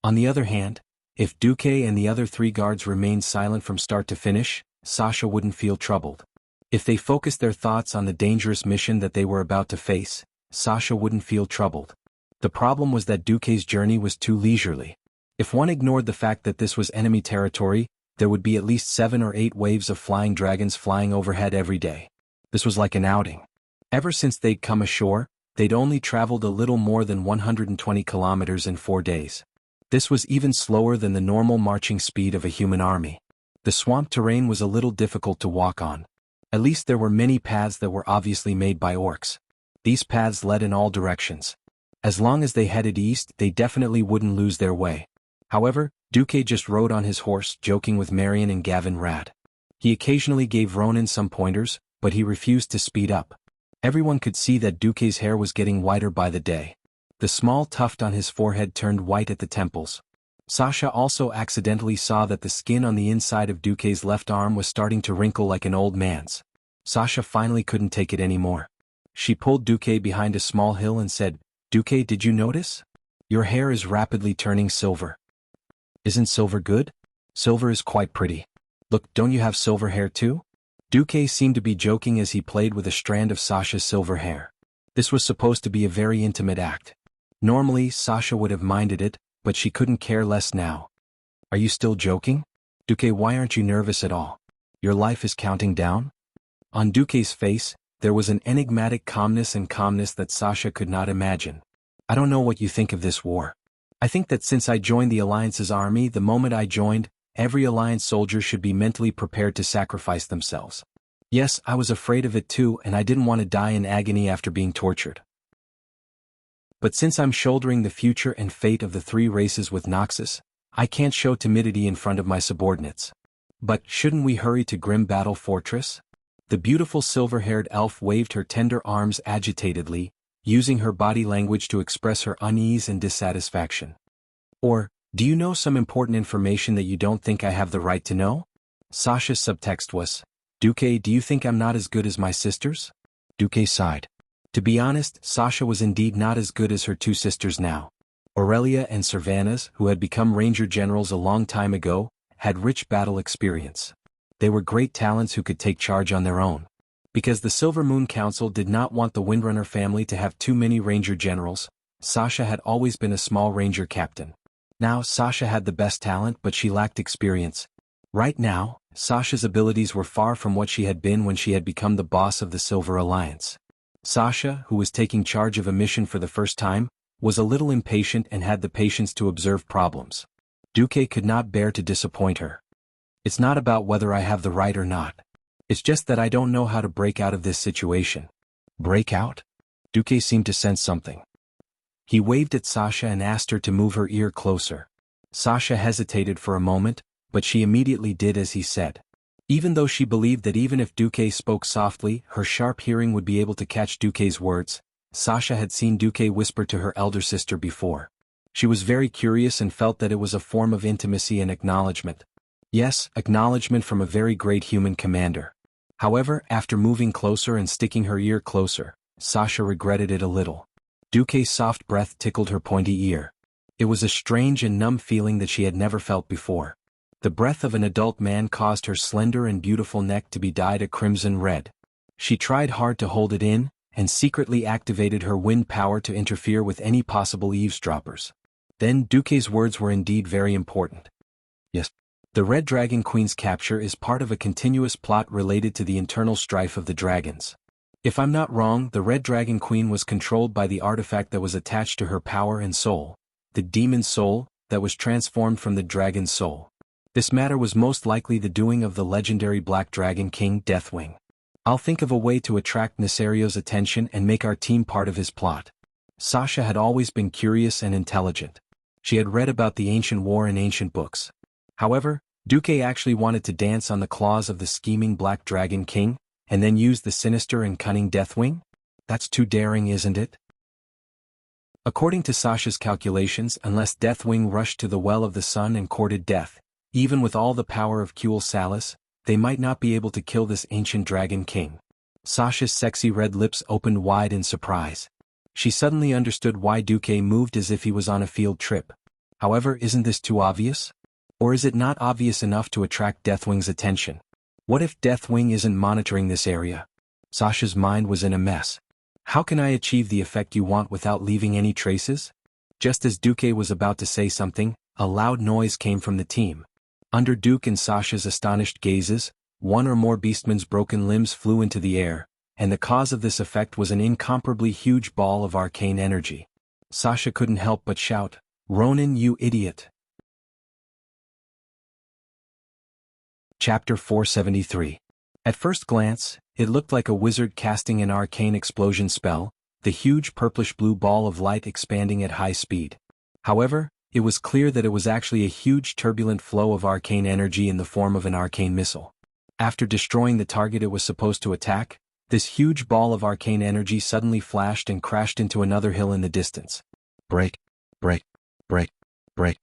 On the other hand, if Duque and the other 3 guards remained silent from start to finish, Sasha wouldn't feel troubled. If they focused their thoughts on the dangerous mission that they were about to face, Sasha wouldn't feel troubled. The problem was that Duque's journey was too leisurely. If one ignored the fact that this was enemy territory, there would be at least 7 or 8 waves of flying dragons flying overhead every day. This was like an outing. Ever since they'd come ashore, they'd only traveled a little more than 120 kilometers in 4 days. This was even slower than the normal marching speed of a human army. The swamp terrain was a little difficult to walk on. At least there were many paths that were obviously made by orcs. These paths led in all directions. As long as they headed east, they definitely wouldn't lose their way. However, Duque just rode on his horse, joking with Marian and Gavin Rad. He occasionally gave Ronan some pointers, but he refused to speed up. Everyone could see that Duque's hair was getting whiter by the day. The small tuft on his forehead turned white at the temples. Sasha also accidentally saw that the skin on the inside of Duque's left arm was starting to wrinkle like an old man's. Sasha finally couldn't take it anymore. She pulled Duque behind a small hill and said, "Duque, did you notice? Your hair is rapidly turning silver." "Isn't silver good? Silver is quite pretty. Look, don't you have silver hair too?" Duque seemed to be joking as he played with a strand of Sasha's silver hair. This was supposed to be a very intimate act. Normally, Sasha would have minded it, but she couldn't care less now. "Are you still joking? Duque, why aren't you nervous at all? Your life is counting down?" On Duque's face, there was an enigmatic calmness that Sasha could not imagine. "I don't know what you think of this war. I think that since I joined the Alliance's army, the moment I joined, every Alliance soldier should be mentally prepared to sacrifice themselves. Yes, I was afraid of it too, and I didn't want to die in agony after being tortured. But since I'm shouldering the future and fate of the 3 races with Noxus, I can't show timidity in front of my subordinates. But shouldn't we hurry to Grim Battle Fortress? The beautiful silver-haired elf waved her tender arms agitatedly, using her body language to express her unease and dissatisfaction. Or, do you know some important information that you don't think I have the right to know? Sasha's subtext was, Duque, do you think I'm not as good as my sisters? Duque sighed. To be honest, Sasha was indeed not as good as her 2 sisters now. Aurelia and Servanas, who had become ranger generals a long time ago, had rich battle experience. They were great talents who could take charge on their own. Because the Silver Moon Council did not want the Windrunner family to have too many ranger generals, Sasha had always been a small ranger captain. Now Sasha had the best talent, but she lacked experience. Right now, Sasha's abilities were far from what she had been when she had become the boss of the Silver Alliance. Sasha, who was taking charge of a mission for the first time, was a little impatient and had the patience to observe problems. Duque could not bear to disappoint her. It's not about whether I have the right or not. It's just that I don't know how to break out of this situation. Break out? Duque seemed to sense something. He waved at Sasha and asked her to move her ear closer. Sasha hesitated for a moment, but she immediately did as he said. Even though she believed that even if Duque spoke softly, her sharp hearing would be able to catch Duque's words, Sasha had seen Duque whisper to her elder sister before. She was very curious and felt that it was a form of intimacy and acknowledgement. Yes, acknowledgement from a very great human commander. However, after moving closer and sticking her ear closer, Sasha regretted it a little. Duque's soft breath tickled her pointy ear. It was a strange and numb feeling that she had never felt before. The breath of an adult man caused her slender and beautiful neck to be dyed a crimson red. She tried hard to hold it in, and secretly activated her wind power to interfere with any possible eavesdroppers. Then Duque's words were indeed very important. Yes. The Red Dragon Queen's capture is part of a continuous plot related to the internal strife of the dragons. If I'm not wrong, the Red Dragon Queen was controlled by the artifact that was attached to her power and soul, the demon soul, that was transformed from the dragon's soul. This matter was most likely the doing of the legendary Black Dragon King Deathwing. I'll think of a way to attract Nesario's attention and make our team part of his plot. Sasha had always been curious and intelligent. She had read about the ancient war in ancient books. However, Duque actually wanted to dance on the claws of the scheming Black Dragon King, and then use the sinister and cunning Deathwing? That's too daring, isn't it? According to Sasha's calculations, unless Deathwing rushed to the Well of the Sun and courted death, even with all the power of Kuel Salis, they might not be able to kill this ancient Dragon King. Sasha's sexy red lips opened wide in surprise. She suddenly understood why Duque moved as if he was on a field trip. However, isn't this too obvious? Or is it not obvious enough to attract Deathwing's attention? What if Deathwing isn't monitoring this area? Sasha's mind was in a mess. How can I achieve the effect you want without leaving any traces? Just as Duque was about to say something, a loud noise came from the team. Under Duke and Sasha's astonished gazes, one or more beastmen's broken limbs flew into the air, and the cause of this effect was an incomparably huge ball of arcane energy. Sasha couldn't help but shout, "Ronin, you idiot!" Chapter 473. At first glance, it looked like a wizard casting an arcane explosion spell, the huge purplish-blue ball of light expanding at high speed. However, it was clear that it was actually a huge turbulent flow of arcane energy in the form of an arcane missile. After destroying the target it was supposed to attack, this huge ball of arcane energy suddenly flashed and crashed into another hill in the distance. Break, break, break, break.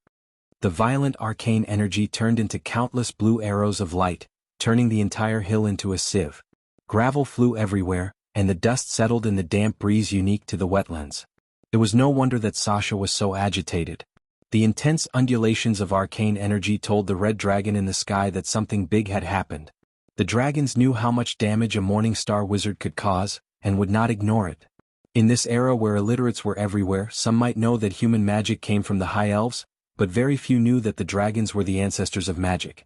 The violent arcane energy turned into countless blue arrows of light, turning the entire hill into a sieve. Gravel flew everywhere, and the dust settled in the damp breeze unique to the wetlands. It was no wonder that Sasha was so agitated. The intense undulations of arcane energy told the red dragon in the sky that something big had happened. The dragons knew how much damage a Morning Star wizard could cause, and would not ignore it. In this era where illiterates were everywhere, some might know that human magic came from the High Elves, but very few knew that the dragons were the ancestors of magic.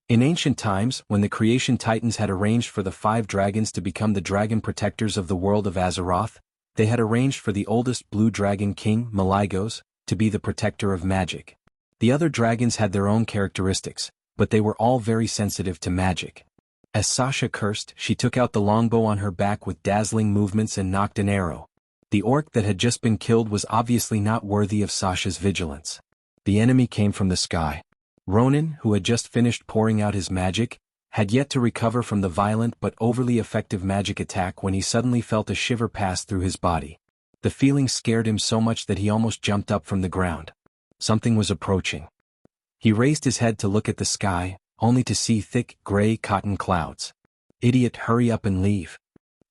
In ancient times, when the creation titans had arranged for the 5 dragons to become the dragon protectors of the world of Azeroth, they had arranged for the oldest blue dragon king, Malygos, to be the protector of magic. The other dragons had their own characteristics, but they were all very sensitive to magic. As Sasha cursed, she took out the longbow on her back with dazzling movements and nocked an arrow. The orc that had just been killed was obviously not worthy of Sasha's vigilance. The enemy came from the sky. Ronan, who had just finished pouring out his magic, had yet to recover from the violent but overly effective magic attack when he suddenly felt a shiver pass through his body. The feeling scared him so much that he almost jumped up from the ground. Something was approaching. He raised his head to look at the sky, only to see thick, gray cotton clouds. "Idiot, hurry up and leave."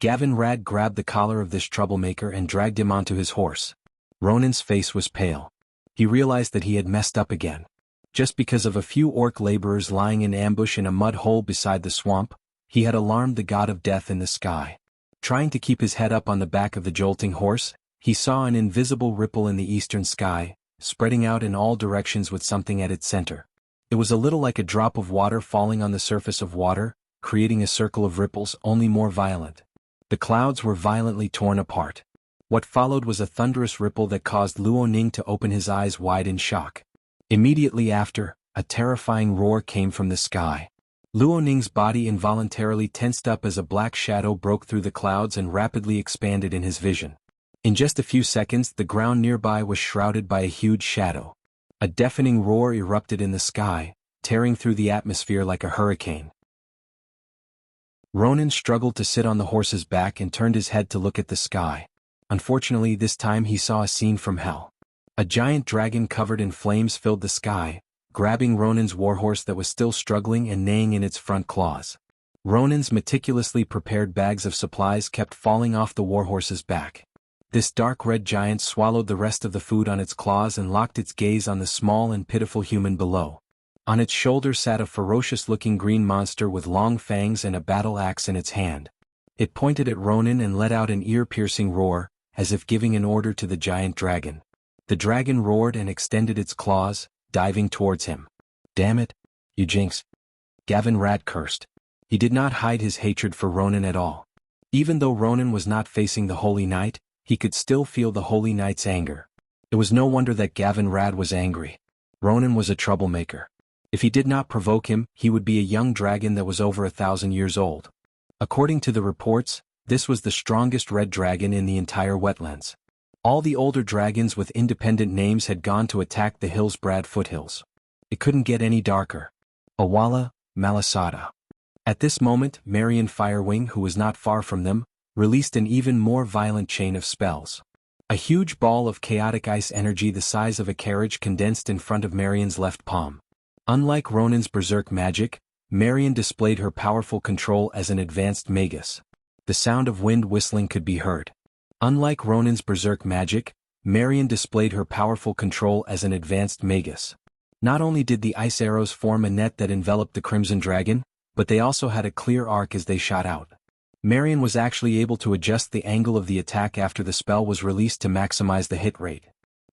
Gavin Rad grabbed the collar of this troublemaker and dragged him onto his horse. Ronan's face was pale. He realized that he had messed up again. Just because of a few orc laborers lying in ambush in a mud hole beside the swamp, he had alarmed the god of death in the sky. Trying to keep his head up on the back of the jolting horse, he saw an invisible ripple in the eastern sky, spreading out in all directions with something at its center. It was a little like a drop of water falling on the surface of water, creating a circle of ripples, only more violent. The clouds were violently torn apart. What followed was a thunderous ripple that caused Luo Ning to open his eyes wide in shock. Immediately after, a terrifying roar came from the sky. Luo Ning's body involuntarily tensed up as a black shadow broke through the clouds and rapidly expanded in his vision. In just a few seconds, the ground nearby was shrouded by a huge shadow. A deafening roar erupted in the sky, tearing through the atmosphere like a hurricane. Ronan struggled to sit on the horse's back and turned his head to look at the sky. Unfortunately, this time he saw a scene from hell. A giant dragon covered in flames filled the sky, grabbing Ronan's warhorse that was still struggling and neighing in its front claws. Ronan's meticulously prepared bags of supplies kept falling off the warhorse's back. This dark red giant swallowed the rest of the food on its claws and locked its gaze on the small and pitiful human below. On its shoulder sat a ferocious-looking green monster with long fangs and a battle axe in its hand. It pointed at Ronan and let out an ear-piercing roar, as if giving an order to the giant dragon. The dragon roared and extended its claws, diving towards him. "Damn it, you jinx!" Gavin Rat cursed. He did not hide his hatred for Ronan at all. Even though Ronan was not facing the Holy Knight, he could still feel the Holy Knight's anger. It was no wonder that Gavin Rad was angry. Ronan was a troublemaker. If he did not provoke him, he would be a young dragon that was over 1,000 years old. According to the reports, this was the strongest red dragon in the entire wetlands. All the older dragons with independent names had gone to attack the Hillsbrad foothills. It couldn't get any darker. Awala, Malasada. At this moment, Marion Firewing, who was not far from them, released an even more violent chain of spells. A huge ball of chaotic ice energy the size of a carriage condensed in front of Marion's left palm. Unlike Ronan's berserk magic, Marion displayed her powerful control as an advanced magus. The sound of wind whistling could be heard. Unlike Ronan's berserk magic, Marion displayed her powerful control as an advanced magus. Not only did the ice arrows form a net that enveloped the Crimson Dragon, but they also had a clear arc as they shot out. Marion was actually able to adjust the angle of the attack after the spell was released to maximize the hit rate.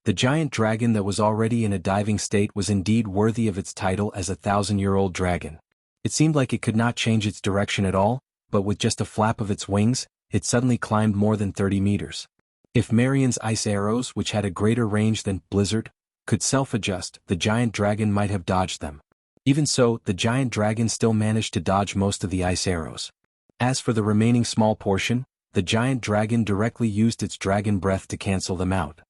The giant dragon that was already in a diving state was indeed worthy of its title as a 1,000-year-old dragon. It seemed like it could not change its direction at all, but with just a flap of its wings, it suddenly climbed more than 30 meters. If Marion's ice arrows, which had a greater range than Blizzard, could self-adjust, the giant dragon might have dodged them. Even so, the giant dragon still managed to dodge most of the ice arrows. As for the remaining small portion, the giant dragon directly used its dragon breath to cancel them out.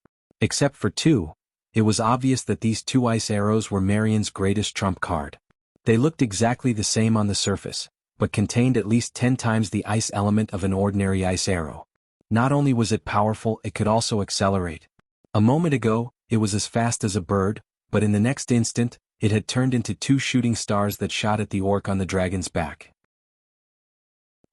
Except for two, it was obvious that these two ice arrows were Marion's greatest trump card. They looked exactly the same on the surface, but contained at least 10 times the ice element of an ordinary ice arrow. Not only was it powerful, it could also accelerate. A moment ago, it was as fast as a bird, but in the next instant, it had turned into 2 shooting stars that shot at the orc on the dragon's back.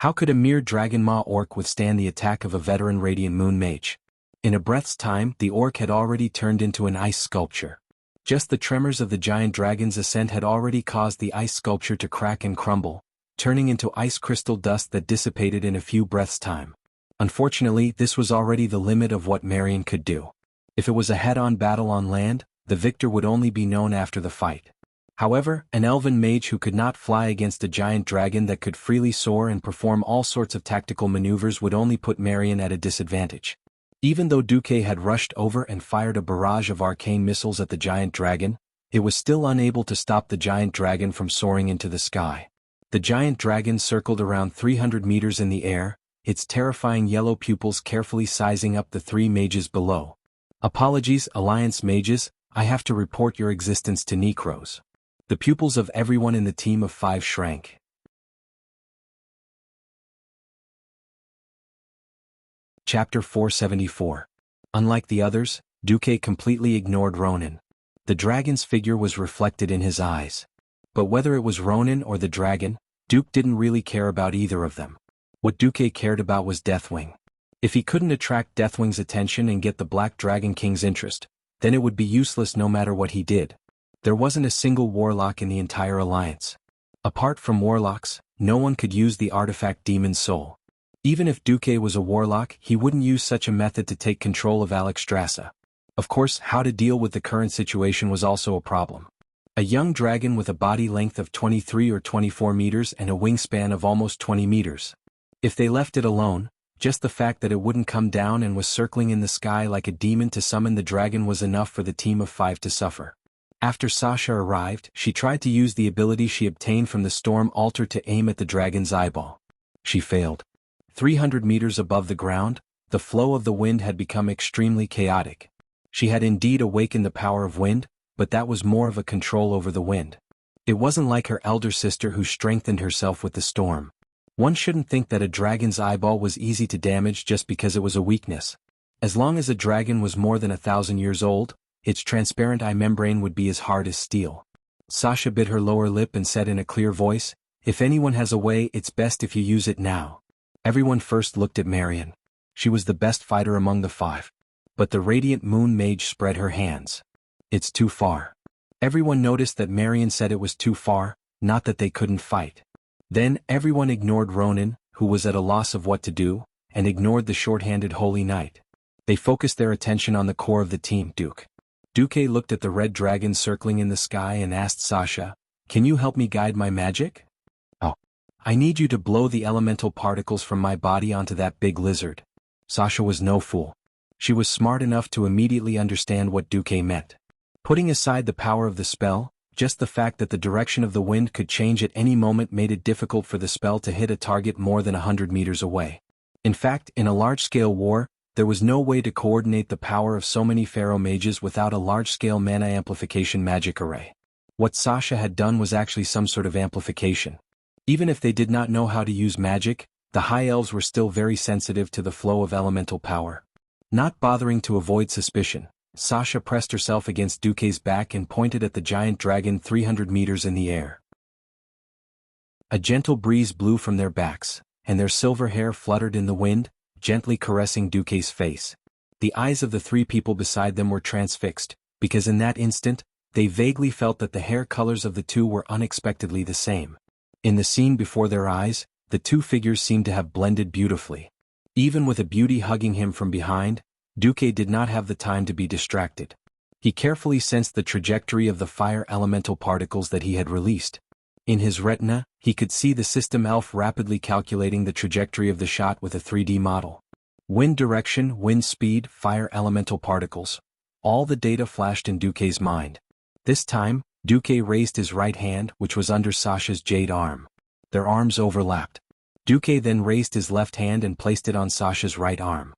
How could a mere Dragon Maw orc withstand the attack of a veteran Radiant Moon mage? In a breath's time, the orc had already turned into an ice sculpture. Just the tremors of the giant dragon's ascent had already caused the ice sculpture to crack and crumble, turning into ice crystal dust that dissipated in a few breaths' time. Unfortunately, this was already the limit of what Marion could do. If it was a head-on battle on land, the victor would only be known after the fight. However, an elven mage who could not fly against a giant dragon that could freely soar and perform all sorts of tactical maneuvers would only put Marion at a disadvantage. Even though Duque had rushed over and fired a barrage of arcane missiles at the giant dragon, it was still unable to stop the giant dragon from soaring into the sky. The giant dragon circled around 300 meters in the air, its terrifying yellow pupils carefully sizing up the three mages below. Apologies, Alliance mages, I have to report your existence to Necros. The pupils of everyone in the team of 5 shrank. Chapter 474. Unlike the others, Duque completely ignored Ronin. The dragon's figure was reflected in his eyes. But whether it was Ronin or the dragon, Duke didn't really care about either of them. What Duque cared about was Deathwing. If he couldn't attract Deathwing's attention and get the Black Dragon King's interest, then it would be useless no matter what he did. There wasn't a single warlock in the entire alliance. Apart from warlocks, no one could use the artifact Demon's Soul. Even if Duque was a warlock, he wouldn't use such a method to take control of Alexstrasza. Of course, how to deal with the current situation was also a problem. A young dragon with a body length of 23 or 24 meters and a wingspan of almost 20 meters. If they left it alone, just the fact that it wouldn't come down and was circling in the sky like a demon to summon the dragon was enough for the team of 5 to suffer. After Sasha arrived, she tried to use the ability she obtained from the Storm Altar to aim at the dragon's eyeball. She failed. 300 meters above the ground, the flow of the wind had become extremely chaotic. She had indeed awakened the power of wind, but that was more of a control over the wind. It wasn't like her elder sister who strengthened herself with the storm. One shouldn't think that a dragon's eyeball was easy to damage just because it was a weakness. As long as a dragon was more than 1,000 years old, its transparent eye membrane would be as hard as steel. Sasha bit her lower lip and said in a clear voice, "If anyone has a way, it's best if you use it now." Everyone first looked at Marion. She was the best fighter among the 5. But the Radiant Moon Mage spread her hands. "It's too far." Everyone noticed that Marion said it was too far, not that they couldn't fight. Then everyone ignored Ronin, who was at a loss of what to do, and ignored the short-handed Holy Knight. They focused their attention on the core of the team, Duke. Duque looked at the red dragon circling in the sky and asked Sasha, "Can you help me guide my magic?" "Oh. I need you to blow the elemental particles from my body onto that big lizard." Sasha was no fool. She was smart enough to immediately understand what Duque meant. Putting aside the power of the spell, just the fact that the direction of the wind could change at any moment made it difficult for the spell to hit a target more than 100 meters away. In fact, in a large-scale war, there was no way to coordinate the power of so many Pharaoh mages without a large-scale mana amplification magic array. What Sasha had done was actually some sort of amplification. Even if they did not know how to use magic, the High Elves were still very sensitive to the flow of elemental power. Not bothering to avoid suspicion, Sasha pressed herself against Duque's back and pointed at the giant dragon 300 meters in the air. A gentle breeze blew from their backs, and their silver hair fluttered in the wind, gently caressing Duque's face. The eyes of the 3 people beside them were transfixed, because in that instant, they vaguely felt that the hair colors of the 2 were unexpectedly the same. In the scene before their eyes, the 2 figures seemed to have blended beautifully. Even with a beauty hugging him from behind, Duque did not have the time to be distracted. He carefully sensed the trajectory of the fire elemental particles that he had released. In his retina, he could see the system elf rapidly calculating the trajectory of the shot with a 3D model. Wind direction, wind speed, fire elemental particles. All the data flashed in Duque's mind. This time, Duque raised his right hand, which was under Sasha's jade arm. Their arms overlapped. Duque then raised his left hand and placed it on Sasha's right arm.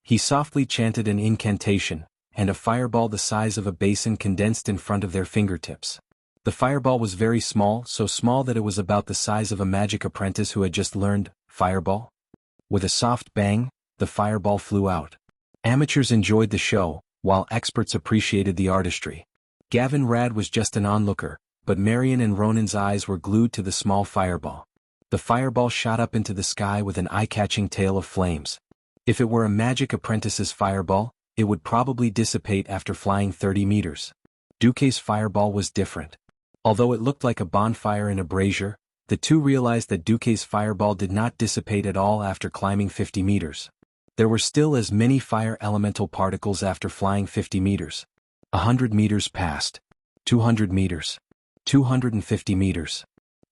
He softly chanted an incantation, and a fireball the size of a basin condensed in front of their fingertips. The fireball was very small, so small that it was about the size of a magic apprentice who had just learned fireball. With a soft bang, the fireball flew out. Amateurs enjoyed the show, while experts appreciated the artistry. Gavin Rad was just an onlooker, but Marion and Ronin's eyes were glued to the small fireball. The fireball shot up into the sky with an eye-catching tail of flames. If it were a magic apprentice's fireball, it would probably dissipate after flying 30 meters. Duque's fireball was different. Although it looked like a bonfire in a brazier, the 2 realized that Duque's fireball did not dissipate at all after climbing 50 meters. There were still as many fire elemental particles after flying 50 meters. 100 meters passed. 200 meters. 250 meters.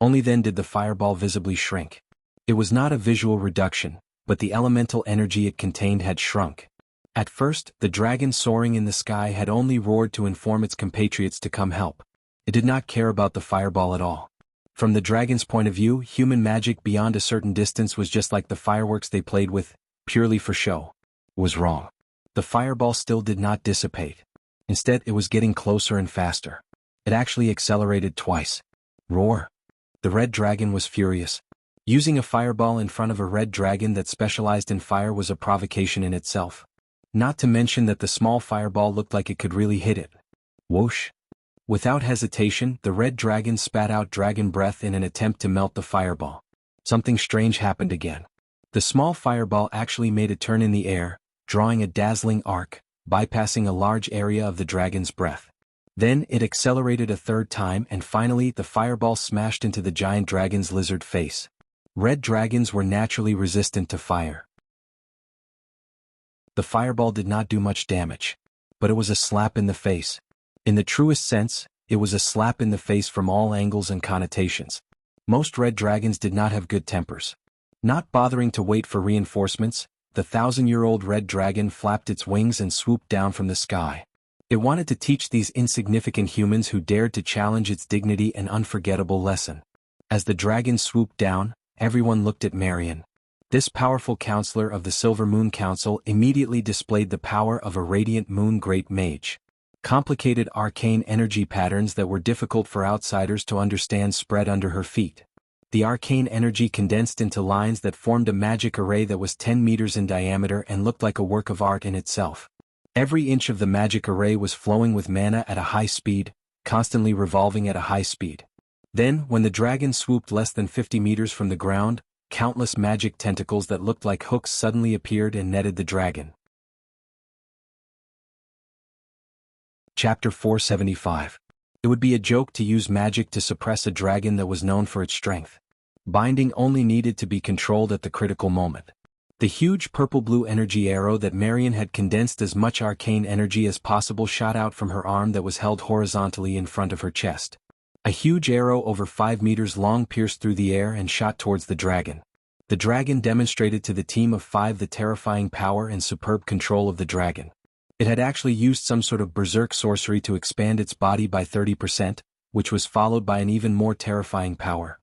Only then did the fireball visibly shrink. It was not a visual reduction, but the elemental energy it contained had shrunk. At first, the dragon soaring in the sky had only roared to inform its compatriots to come help. It did not care about the fireball at all. From the dragon's point of view, human magic beyond a certain distance was just like the fireworks they played with, purely for show. Was wrong. The fireball still did not dissipate. Instead, it was getting closer and faster. It actually accelerated twice. Roar. The red dragon was furious. Using a fireball in front of a red dragon that specialized in fire was a provocation in itself. Not to mention that the small fireball looked like it could really hit it. Whoosh. Without hesitation, the red dragon spat out dragon breath in an attempt to melt the fireball. Something strange happened again. The small fireball actually made a turn in the air, drawing a dazzling arc, bypassing a large area of the dragon's breath. Then it accelerated a third time and finally the fireball smashed into the giant dragon's lizard face. Red dragons were naturally resistant to fire. The fireball did not do much damage. But it was a slap in the face. In the truest sense, it was a slap in the face from all angles and connotations. Most red dragons did not have good tempers. Not bothering to wait for reinforcements, the 1,000-year-old red dragon flapped its wings and swooped down from the sky. It wanted to teach these insignificant humans who dared to challenge its dignity an unforgettable lesson. As the dragon swooped down, everyone looked at Marion. This powerful counselor of the Silver Moon Council immediately displayed the power of a radiant moon great mage. Complicated arcane energy patterns that were difficult for outsiders to understand spread under her feet. The arcane energy condensed into lines that formed a magic array that was 10 meters in diameter and looked like a work of art in itself. Every inch of the magic array was flowing with mana at a high speed, constantly revolving at a high speed. Then, when the dragon swooped less than 50 meters from the ground, countless magic tentacles that looked like hooks suddenly appeared and netted the dragon. Chapter 475. It would be a joke to use magic to suppress a dragon that was known for its strength. Binding only needed to be controlled at the critical moment. The huge purple-blue energy arrow that Marion had condensed as much arcane energy as possible shot out from her arm that was held horizontally in front of her chest. A huge arrow over 5 meters long pierced through the air and shot towards the dragon. The dragon demonstrated to the team of 5 the terrifying power and superb control of the dragon. It had actually used some sort of berserk sorcery to expand its body by 30%, which was followed by an even more terrifying power.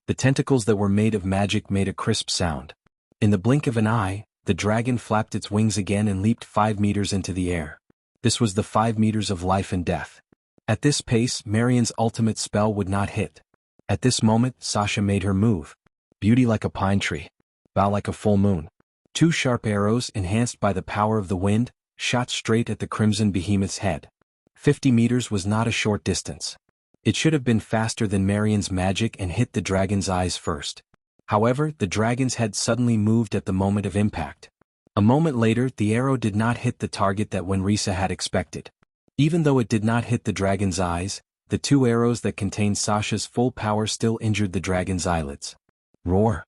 The tentacles that were made of magic made a crisp sound. In the blink of an eye, the dragon flapped its wings again and leaped 5 meters into the air. This was the 5 meters of life and death. At this pace, Marion's ultimate spell would not hit. At this moment, Sasha made her move. Beauty like a pine tree. Bow like a full moon. 2 sharp arrows, enhanced by the power of the wind, shot straight at the crimson behemoth's head. 50 meters was not a short distance. It should have been faster than Marion's magic and hit the dragon's eyes first. However, the dragon's head suddenly moved at the moment of impact. A moment later, the arrow did not hit the target that Wenrisa had expected. Even though it did not hit the dragon's eyes, the 2 arrows that contained Sasha's full power still injured the dragon's eyelids. Roar.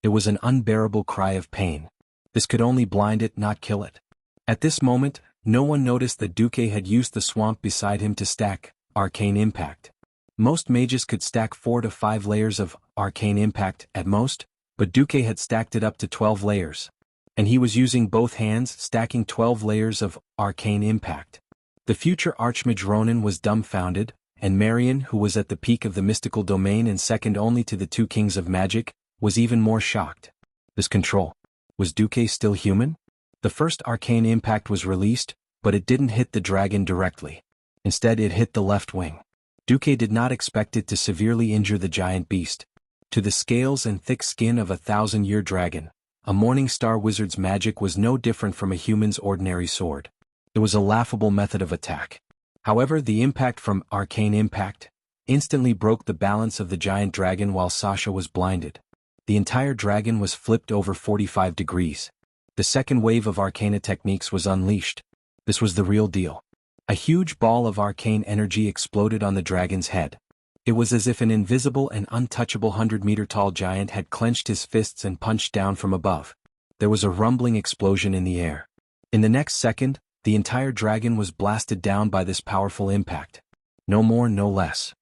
It was an unbearable cry of pain. This could only blind it, not kill it. At this moment, no one noticed that Duque had used the swamp beside him to stack arcane impact. Most mages could stack 4 to 5 layers of arcane impact at most, but Duque had stacked it up to 12 layers. And he was using both hands, stacking 12 layers of arcane impact. The future Archmage Ronin was dumbfounded, and Marion, who was at the peak of the mystical domain and second only to the 2 kings of magic, was even more shocked. This control. Was Duque still human? The first arcane impact was released, but it didn't hit the dragon directly. Instead, it hit the left wing. Duque did not expect it to severely injure the giant beast. To the scales and thick skin of a 1,000-year dragon, a Morning Star wizard's magic was no different from a human's ordinary sword. It was a laughable method of attack. However, the impact from arcane impact instantly broke the balance of the giant dragon while Sasha was blinded. The entire dragon was flipped over 45 degrees. The second wave of arcana techniques was unleashed. This was the real deal. A huge ball of arcane energy exploded on the dragon's head. It was as if an invisible and untouchable 100-meter-tall giant had clenched his fists and punched down from above. There was a rumbling explosion in the air. In the next second, the entire dragon was blasted down by this powerful impact. No more, no less.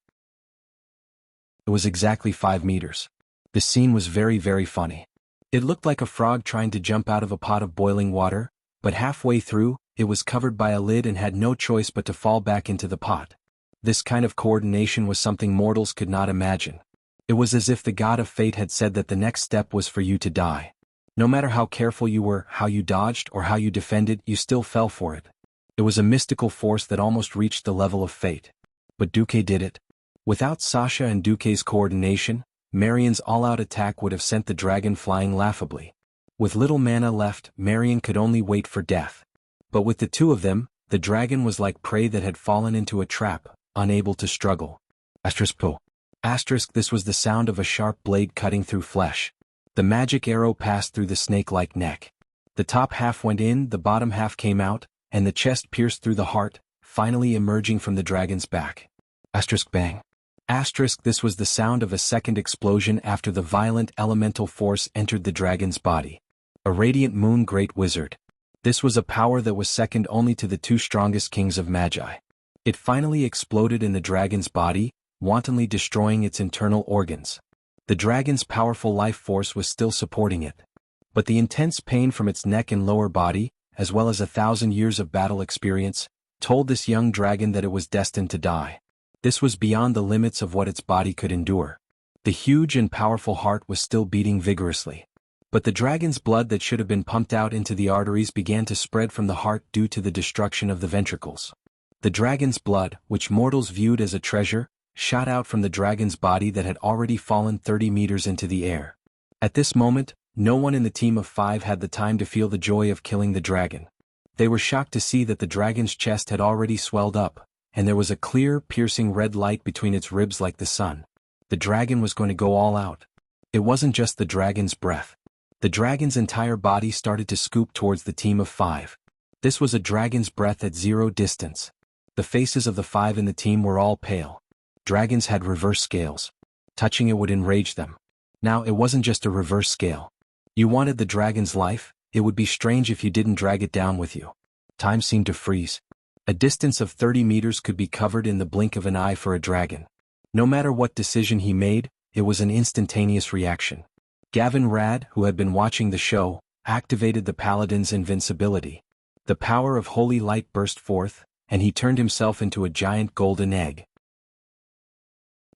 It was exactly 5 meters. The scene was very, very funny. It looked like a frog trying to jump out of a pot of boiling water, but halfway through, it was covered by a lid and had no choice but to fall back into the pot. This kind of coordination was something mortals could not imagine. It was as if the god of fate had said that the next step was for you to die. No matter how careful you were, how you dodged, or how you defended, you still fell for it. It was a mystical force that almost reached the level of fate. But Duque did it. Without Sasha and Duque's coordination, Marion's all-out attack would have sent the dragon flying laughably. With little mana left, Marion could only wait for death. But with the two of them, the dragon was like prey that had fallen into a trap, unable to struggle. This was the sound of a sharp blade cutting through flesh. The magic arrow passed through the snake-like neck. The top half went in, the bottom half came out, and the chest pierced through the heart, finally emerging from the dragon's back. Bang. This was the sound of a second explosion after the violent elemental force entered the dragon's body. A radiant moon great wizard. This was a power that was second only to the two strongest kings of magi. It finally exploded in the dragon's body, wantonly destroying its internal organs. The dragon's powerful life force was still supporting it. But the intense pain from its neck and lower body, as well as 1,000 years of battle experience, told this young dragon that it was destined to die. This was beyond the limits of what its body could endure. The huge and powerful heart was still beating vigorously. But the dragon's blood that should have been pumped out into the arteries began to spread from the heart due to the destruction of the ventricles. The dragon's blood, which mortals viewed as a treasure, shot out from the dragon's body that had already fallen 30 meters into the air. At this moment, no one in the team of 5 had the time to feel the joy of killing the dragon. They were shocked to see that the dragon's chest had already swelled up, and there was a clear, piercing red light between its ribs like the sun. The dragon was going to go all out. It wasn't just the dragon's breath. The dragon's entire body started to scoop towards the team of 5. This was a dragon's breath at 0 distance. The faces of the 5 in the team were all pale. Dragons had reverse scales. Touching it would enrage them. Now it wasn't just a reverse scale. You wanted the dragon's life, it would be strange if you didn't drag it down with you. Time seemed to freeze. A distance of 30 meters could be covered in the blink of an eye for a dragon. No matter what decision he made, it was an instantaneous reaction. Gavin Rad, who had been watching the show, activated the paladin's invincibility. The power of holy light burst forth, and he turned himself into a giant golden egg.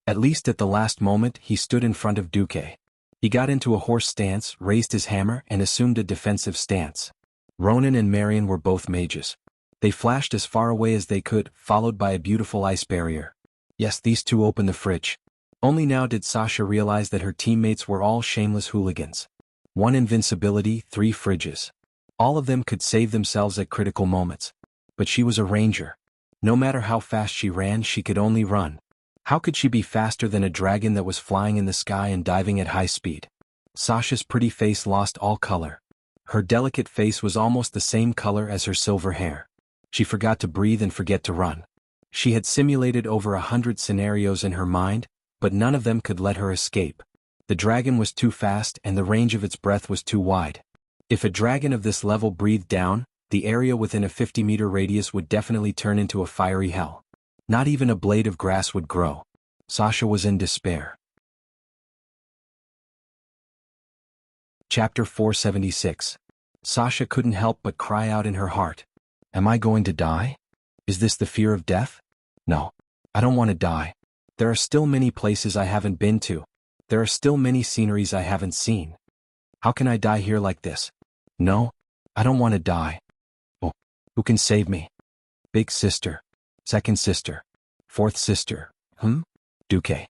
At least at the last moment, he stood in front of Duque. He got into a horse stance, raised his hammer, and assumed a defensive stance. Ronan and Marion were both mages. They flashed as far away as they could, followed by a beautiful ice barrier. Yes, these two opened the fridge. Only now did Sasha realize that her teammates were all shameless hooligans. 1 invincibility, 3 fridges. All of them could save themselves at critical moments. But she was a ranger. No matter how fast she ran, she could only run. How could she be faster than a dragon that was flying in the sky and diving at high speed? Sasha's pretty face lost all color. Her delicate face was almost the same color as her silver hair. She forgot to breathe and forget to run. She had simulated over 100 scenarios in her mind, but none of them could let her escape. The dragon was too fast and the range of its breath was too wide. If a dragon of this level breathed down, the area within a 50-meter radius would definitely turn into a fiery hell. Not even a blade of grass would grow. Sasha was in despair. Chapter 476. Sasha couldn't help but cry out in her heart. Am I going to die? Is this the fear of death? No. I don't want to die. There are still many places I haven't been to. There are still many sceneries I haven't seen. How can I die here like this? No. I don't want to die. Oh, who can save me? Big sister. Second sister. Fourth sister. Duque.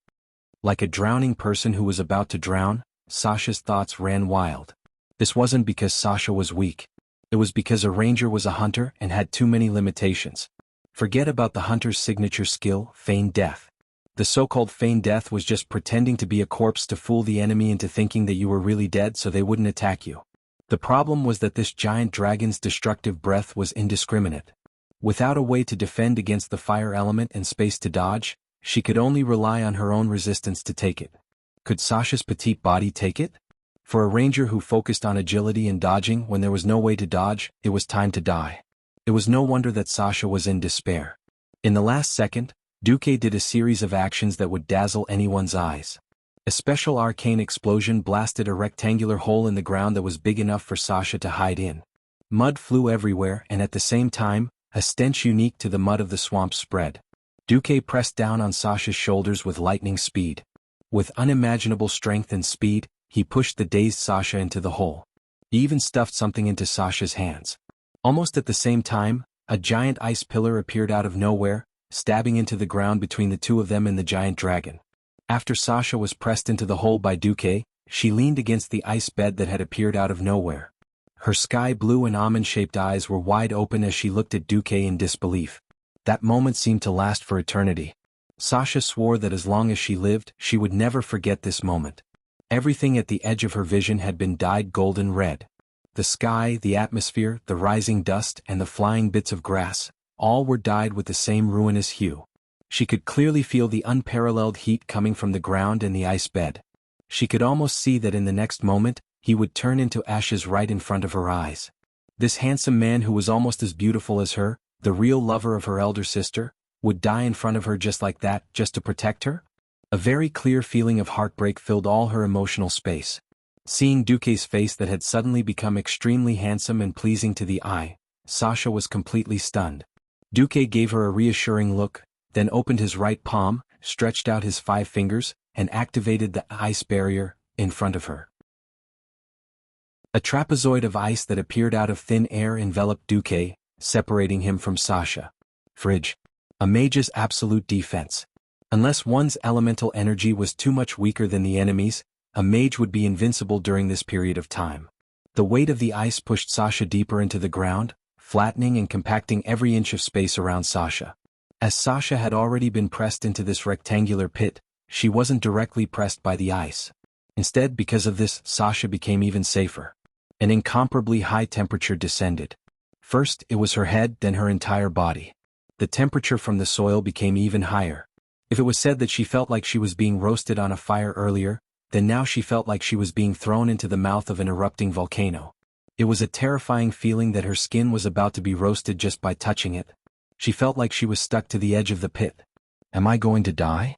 Like a drowning person who was about to drown, Sasha's thoughts ran wild. This wasn't because Sasha was weak. It was because a ranger was a hunter and had too many limitations. Forget about the hunter's signature skill, feigned death. The so-called feigned death was just pretending to be a corpse to fool the enemy into thinking that you were really dead so they wouldn't attack you. The problem was that this giant dragon's destructive breath was indiscriminate. Without a way to defend against the fire element and space to dodge, she could only rely on her own resistance to take it. Could Sasha's petite body take it? For a ranger who focused on agility and dodging when there was no way to dodge, it was time to die. It was no wonder that Sasha was in despair. In the last second, Duque did a series of actions that would dazzle anyone's eyes. A special arcane explosion blasted a rectangular hole in the ground that was big enough for Sasha to hide in. Mud flew everywhere and at the same time, a stench unique to the mud of the swamp spread. Duque pressed down on Sasha's shoulders with lightning speed. With unimaginable strength and speed, he pushed the dazed Sasha into the hole. He even stuffed something into Sasha's hands. Almost at the same time, a giant ice pillar appeared out of nowhere, stabbing into the ground between the two of them and the giant dragon. After Sasha was pressed into the hole by Duque, she leaned against the ice bed that had appeared out of nowhere. Her sky blue and almond-shaped eyes were wide open as she looked at Duque in disbelief. That moment seemed to last for eternity. Sasha swore that as long as she lived, she would never forget this moment. Everything at the edge of her vision had been dyed golden red. The sky, the atmosphere, the rising dust, and the flying bits of grass, all were dyed with the same ruinous hue. She could clearly feel the unparalleled heat coming from the ground and the ice bed. She could almost see that in the next moment, he would turn into ashes right in front of her eyes. This handsome man who was almost as beautiful as her, the real lover of her elder sister, would die in front of her just like that, just to protect her? A very clear feeling of heartbreak filled all her emotional space. Seeing Duque's face that had suddenly become extremely handsome and pleasing to the eye, Sasha was completely stunned. Duque gave her a reassuring look, then opened his right palm, stretched out his 5 fingers, and activated the ice barrier in front of her. A trapezoid of ice that appeared out of thin air enveloped Duque, separating him from Sasha. Fridge. A mage's absolute defense. Unless one's elemental energy was too much weaker than the enemy's, a mage would be invincible during this period of time. The weight of the ice pushed Sasha deeper into the ground, flattening and compacting every inch of space around Sasha. As Sasha had already been pressed into this rectangular pit, she wasn't directly pressed by the ice. Instead, because of this, Sasha became even safer. An incomparably high temperature descended. First, it was her head, then her entire body. The temperature from the soil became even higher. If it was said that she felt like she was being roasted on a fire earlier, then now she felt like she was being thrown into the mouth of an erupting volcano. It was a terrifying feeling that her skin was about to be roasted just by touching it. She felt like she was stuck to the edge of the pit. Am I going to die?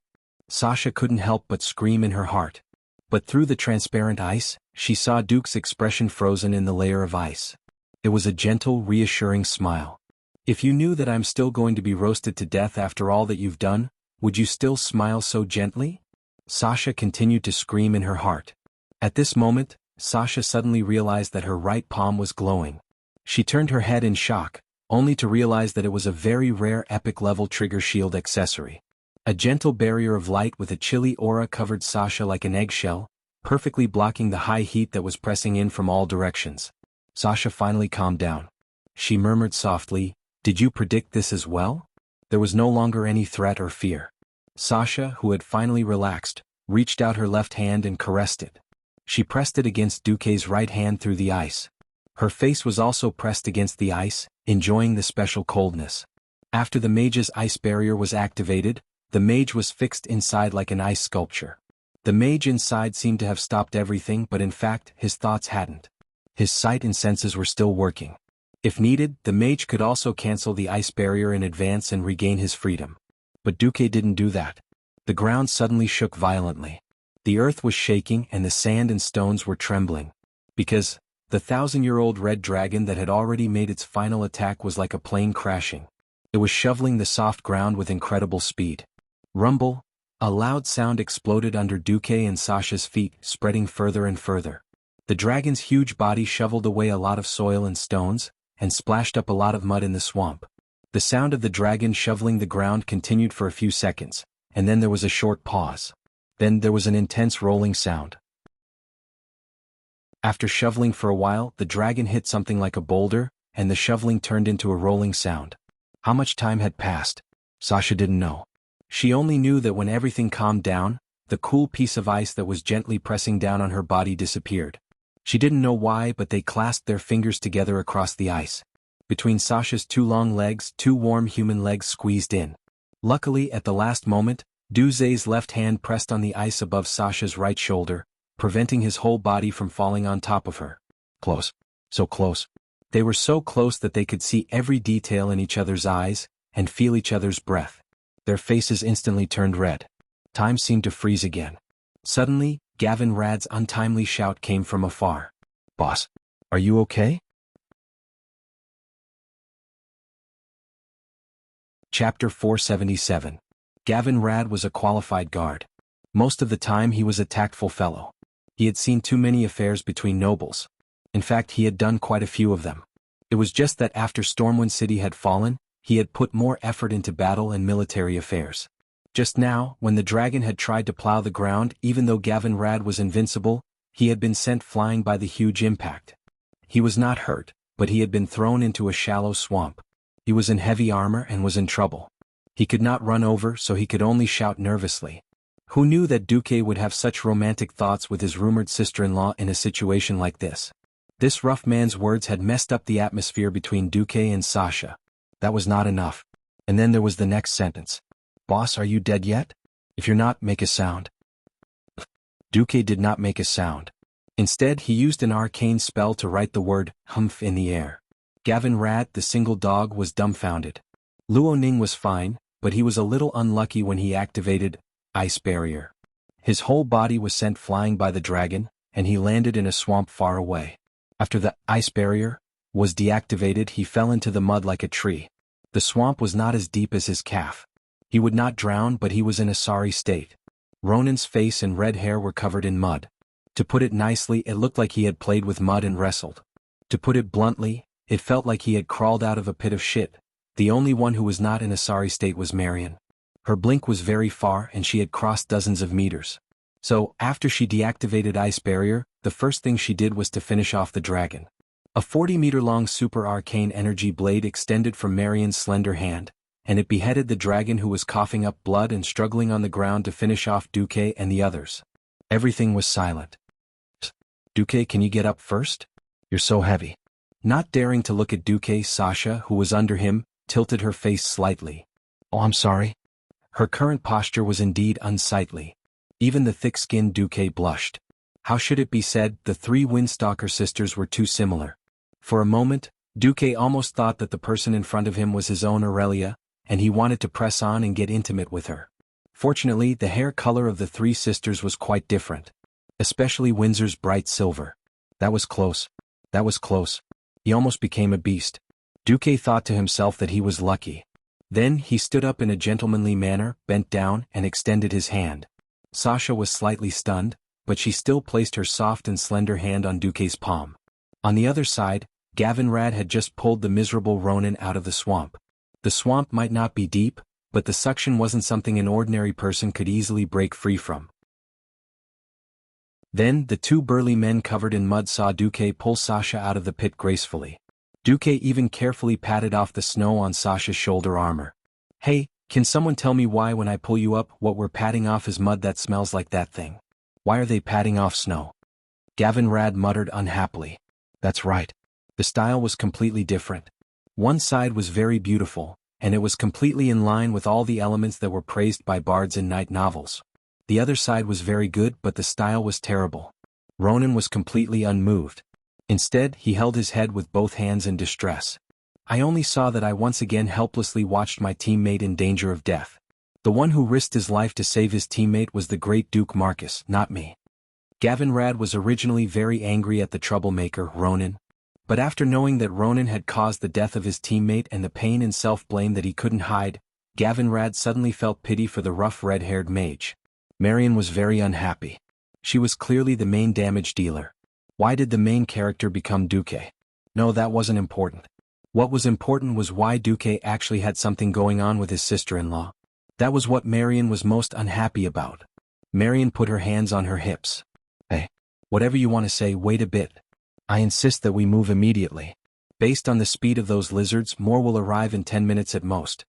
Sasha couldn't help but scream in her heart. But through the transparent ice, she saw Duke's expression frozen in the layer of ice. It was a gentle, reassuring smile. If you knew that I'm still going to be roasted to death after all that you've done, would you still smile so gently? Sasha continued to scream in her heart. At this moment, Sasha suddenly realized that her right palm was glowing. She turned her head in shock, only to realize that it was a very rare epic-level trigger shield accessory. A gentle barrier of light with a chilly aura covered Sasha like an eggshell, perfectly blocking the high heat that was pressing in from all directions. Sasha finally calmed down. She murmured softly, "Did you predict this as well?" There was no longer any threat or fear. Sasha, who had finally relaxed, reached out her left hand and caressed it. She pressed it against Duque's right hand through the ice. Her face was also pressed against the ice, enjoying the special coldness. After the mage's ice barrier was activated, the mage was fixed inside like an ice sculpture. The mage inside seemed to have stopped everything, but in fact, his thoughts hadn't. His sight and senses were still working. If needed, the mage could also cancel the ice barrier in advance and regain his freedom. But Duque didn't do that. The ground suddenly shook violently. The earth was shaking and the sand and stones were trembling. Because the 1,000-year-old red dragon that had already made its final attack was like a plane crashing. It was shoveling the soft ground with incredible speed. Rumble! A loud sound exploded under Duque and Sasha's feet, spreading further and further. The dragon's huge body shoveled away a lot of soil and stones, and splashed up a lot of mud in the swamp. The sound of the dragon shoveling the ground continued for a few seconds, and then there was a short pause. Then there was an intense rolling sound. After shoveling for a while, the dragon hit something like a boulder, and the shoveling turned into a rolling sound. How much time had passed? Sasha didn't know. She only knew that when everything calmed down, the cool piece of ice that was gently pressing down on her body disappeared. She didn't know why, but they clasped their fingers together across the ice. Between Sasha's 2 long legs, 2 warm human legs squeezed in. Luckily, at the last moment, Duque's left hand pressed on the ice above Sasha's right shoulder, preventing his whole body from falling on top of her. Close. So close. They were so close that they could see every detail in each other's eyes, and feel each other's breath. Their faces instantly turned red. Time seemed to freeze again. Suddenly, Gavin Rad's untimely shout came from afar. "Boss, are you okay?" Chapter 477. Gavin Rad was a qualified guard. Most of the time he was a tactful fellow. He had seen too many affairs between nobles. In fact, he had done quite a few of them. It was just that after Stormwind City had fallen, he had put more effort into battle and military affairs. Just now, when the dragon had tried to plow the ground, even though Gavin Rad was invincible, he had been sent flying by the huge impact. He was not hurt, but he had been thrown into a shallow swamp. He was in heavy armor and was in trouble. He could not run over, so he could only shout nervously. Who knew that Duque would have such romantic thoughts with his rumored sister-in-law in a situation like this? This rough man's words had messed up the atmosphere between Duque and Sasha. That was not enough. And then there was the next sentence. "Boss, are you dead yet? If you're not, make a sound." Duque did not make a sound. Instead, he used an arcane spell to write the word humph in the air. Gavin Rad, the single dog, was dumbfounded. Luo Ning was fine, but he was a little unlucky when he activated Ice Barrier. His whole body was sent flying by the dragon, and he landed in a swamp far away. After the Ice Barrier was deactivated, he fell into the mud like a tree. The swamp was not as deep as his calf. He would not drown, but he was in a sorry state. Ronin's face and red hair were covered in mud. To put it nicely, it looked like he had played with mud and wrestled. To put it bluntly, it felt like he had crawled out of a pit of shit. The only one who was not in a sorry state was Marion. Her blink was very far and she had crossed dozens of meters. So, after she deactivated Ice Barrier, the first thing she did was to finish off the dragon. A 40-meter-long super arcane energy blade extended from Marion's slender hand, and it beheaded the dragon who was coughing up blood and struggling on the ground to finish off Duque and the others. Everything was silent. "Duque, can you get up first? You're so heavy." Not daring to look at Duque, Sasha, who was under him, tilted her face slightly. "Oh, I'm sorry." Her current posture was indeed unsightly. Even the thick-skinned Duque blushed. How should it be said, the three Windstalker sisters were too similar. For a moment, Duque almost thought that the person in front of him was his own Aurelia, and he wanted to press on and get intimate with her. Fortunately, the hair color of the three sisters was quite different. Especially Windsor's bright silver. That was close. That was close. He almost became a beast. Duque thought to himself that he was lucky. Then he stood up in a gentlemanly manner, bent down, and extended his hand. Sasha was slightly stunned, but she still placed her soft and slender hand on Duque's palm. On the other side, Gavin Rad had just pulled the miserable Ronin out of the swamp. The swamp might not be deep, but the suction wasn't something an ordinary person could easily break free from. Then, the two burly men covered in mud saw Duque pull Sasha out of the pit gracefully. Duque even carefully patted off the snow on Sasha's shoulder armor. "Hey, can someone tell me why when I pull you up, what we're patting off is mud that smells like that thing? Why are they patting off snow?" Gavin Rad muttered unhappily. That's right. The style was completely different. One side was very beautiful, and it was completely in line with all the elements that were praised by bards in night novels. The other side was very good, but the style was terrible. Ronin was completely unmoved. Instead, he held his head with both hands in distress. "I only saw that I once again helplessly watched my teammate in danger of death. The one who risked his life to save his teammate was the great Duke Marcus, not me." Gavin Rad was originally very angry at the troublemaker, Ronin. But after knowing that Ronin had caused the death of his teammate and the pain and self-blame that he couldn't hide, Gavin Rad suddenly felt pity for the rough red-haired mage. Marion was very unhappy. She was clearly the main damage dealer. Why did the main character become Duque? No, that wasn't important. What was important was why Duque actually had something going on with his sister-in-law. That was what Marion was most unhappy about. Marion put her hands on her hips. "Hey, whatever you want to say, wait a bit. I insist that we move immediately. Based on the speed of those lizards, more will arrive in 10 minutes at most."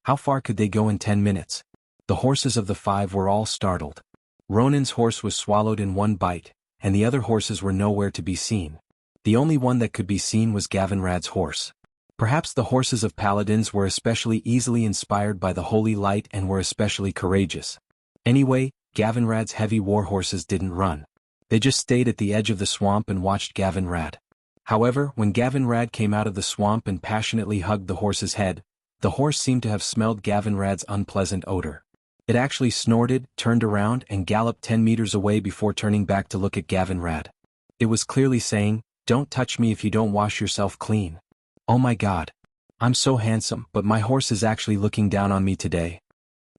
How far could they go in 10 minutes? The horses of the five were all startled. Ronin's horse was swallowed in one bite, and the other horses were nowhere to be seen. The only one that could be seen was Gavin Rad's horse. Perhaps the horses of paladins were especially easily inspired by the holy light and were especially courageous. Anyway, Gavin Rad's heavy war horses didn't run. They just stayed at the edge of the swamp and watched Gavin Rad. However, when Gavin Rad came out of the swamp and passionately hugged the horse's head, the horse seemed to have smelled Gavin Rad's unpleasant odor. It actually snorted, turned around, and galloped 10 meters away before turning back to look at Gavin Rad. It was clearly saying, "Don't touch me if you don't wash yourself clean." Oh my god. I'm so handsome, but my horse is actually looking down on me today.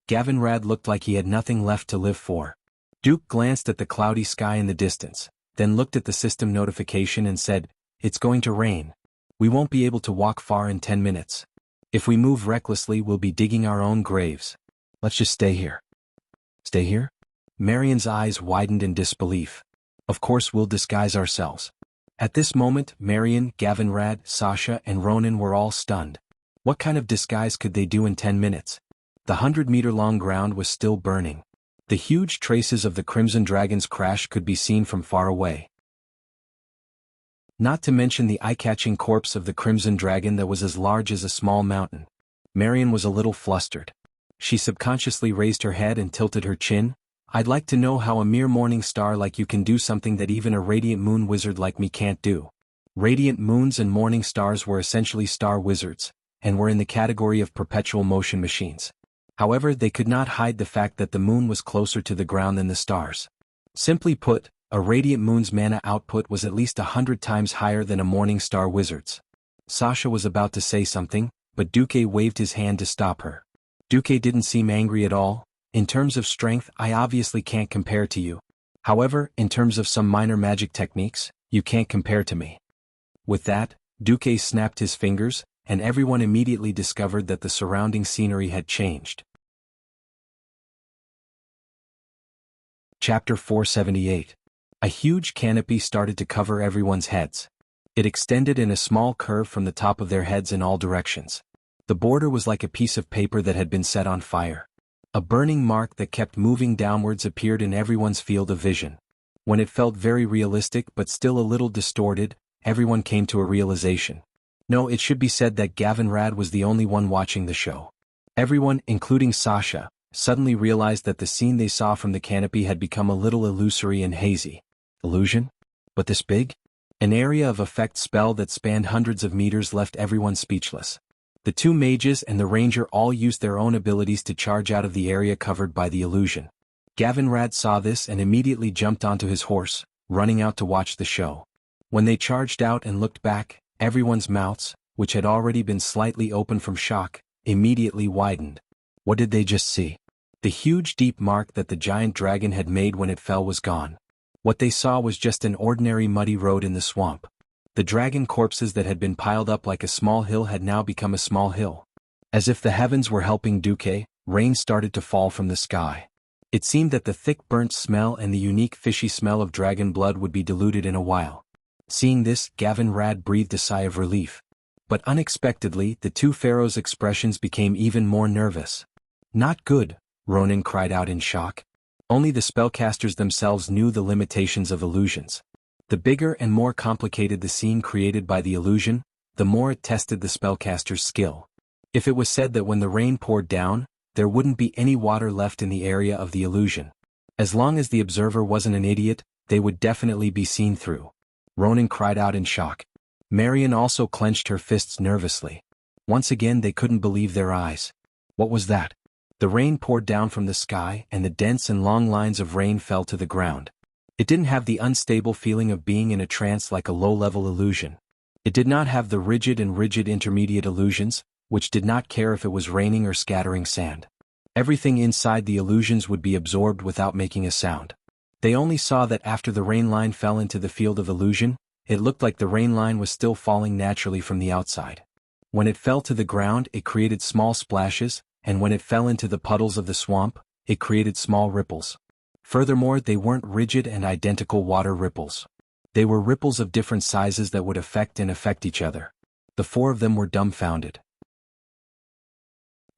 Gavinrad looked like he had nothing left to live for. Duke glanced at the cloudy sky in the distance, then looked at the system notification and said, "It's going to rain. We won't be able to walk far in 10 minutes. If we move recklessly, we'll be digging our own graves. Let's just stay here." Stay here? Marion's eyes widened in disbelief. Of course we'll disguise ourselves. At this moment, Marion, Gavinrad, Sasha, and Ronan were all stunned. What kind of disguise could they do in 10 minutes? The 100-meter-long ground was still burning. The huge traces of the Crimson Dragon's crash could be seen from far away. Not to mention the eye-catching corpse of the Crimson Dragon that was as large as a small mountain. Marion was a little flustered. She subconsciously raised her head and tilted her chin. "I'd like to know how a mere morning star like you can do something that even a radiant moon wizard like me can't do." Radiant moons and morning stars were essentially star wizards, and were in the category of perpetual motion machines. However, they could not hide the fact that the moon was closer to the ground than the stars. Simply put, a radiant moon's mana output was at least 100 times higher than a morning star wizard's. Sasha was about to say something, but Duque waved his hand to stop her. Duque didn't seem angry at all. "In terms of strength, I obviously can't compare to you. However, in terms of some minor magic techniques, you can't compare to me." With that, Duque snapped his fingers, and everyone immediately discovered that the surrounding scenery had changed. Chapter 478. A huge canopy started to cover everyone's heads. It extended in a small curve from the top of their heads in all directions. The border was like a piece of paper that had been set on fire. A burning mark that kept moving downwards appeared in everyone's field of vision. When it felt very realistic but still a little distorted, everyone came to a realization. No, it should be said that Gavinrad was the only one watching the show. Everyone, including Sasha, suddenly realized that the scene they saw from the canopy had become a little illusory and hazy. Illusion? But this big? An area of effect spell that spanned hundreds of meters left everyone speechless. The two mages and the ranger all used their own abilities to charge out of the area covered by the illusion. Gavinrad saw this and immediately jumped onto his horse, running out to watch the show. When they charged out and looked back, everyone's mouths, which had already been slightly open from shock, immediately widened. What did they just see? The huge deep mark that the giant dragon had made when it fell was gone. What they saw was just an ordinary muddy road in the swamp. The dragon corpses that had been piled up like a small hill had now become a small hill. As if the heavens were helping Duque, rain started to fall from the sky. It seemed that the thick burnt smell and the unique fishy smell of dragon blood would be diluted in a while. Seeing this, Gavinrad breathed a sigh of relief. But unexpectedly, the two pharaohs' expressions became even more nervous. "Not good," Ronan cried out in shock. Only the spellcasters themselves knew the limitations of illusions. The bigger and more complicated the scene created by the illusion, the more it tested the spellcaster's skill. If it was said that when the rain poured down, there wouldn't be any water left in the area of the illusion. As long as the observer wasn't an idiot, they would definitely be seen through. Ronan cried out in shock. Marion also clenched her fists nervously. Once again they couldn't believe their eyes. What was that? The rain poured down from the sky and the dense and long lines of rain fell to the ground. It didn't have the unstable feeling of being in a trance like a low-level illusion. It did not have the rigid intermediate illusions, which did not care if it was raining or scattering sand. Everything inside the illusions would be absorbed without making a sound. They only saw that after the rain line fell into the field of illusion, it looked like the rain line was still falling naturally from the outside. When it fell to the ground, it created small splashes, and when it fell into the puddles of the swamp, it created small ripples. Furthermore, they weren't rigid and identical water ripples. They were ripples of different sizes that would affect each other. The four of them were dumbfounded.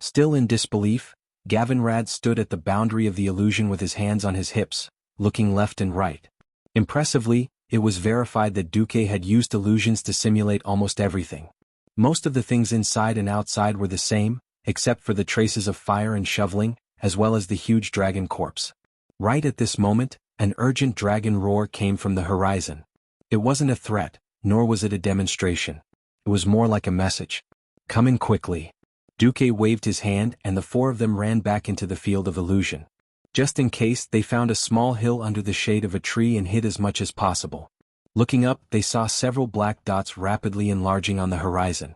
Still in disbelief, Gavinrad stood at the boundary of the illusion with his hands on his hips, looking left and right. Impressively, it was verified that Duque had used illusions to simulate almost everything. Most of the things inside and outside were the same, except for the traces of fire and shoveling, as well as the huge dragon corpse. Right at this moment, an urgent dragon roar came from the horizon. It wasn't a threat, nor was it a demonstration. It was more like a message. "Coming quickly." Duque waved his hand and the four of them ran back into the field of illusion. Just in case, they found a small hill under the shade of a tree and hid as much as possible. Looking up, they saw several black dots rapidly enlarging on the horizon.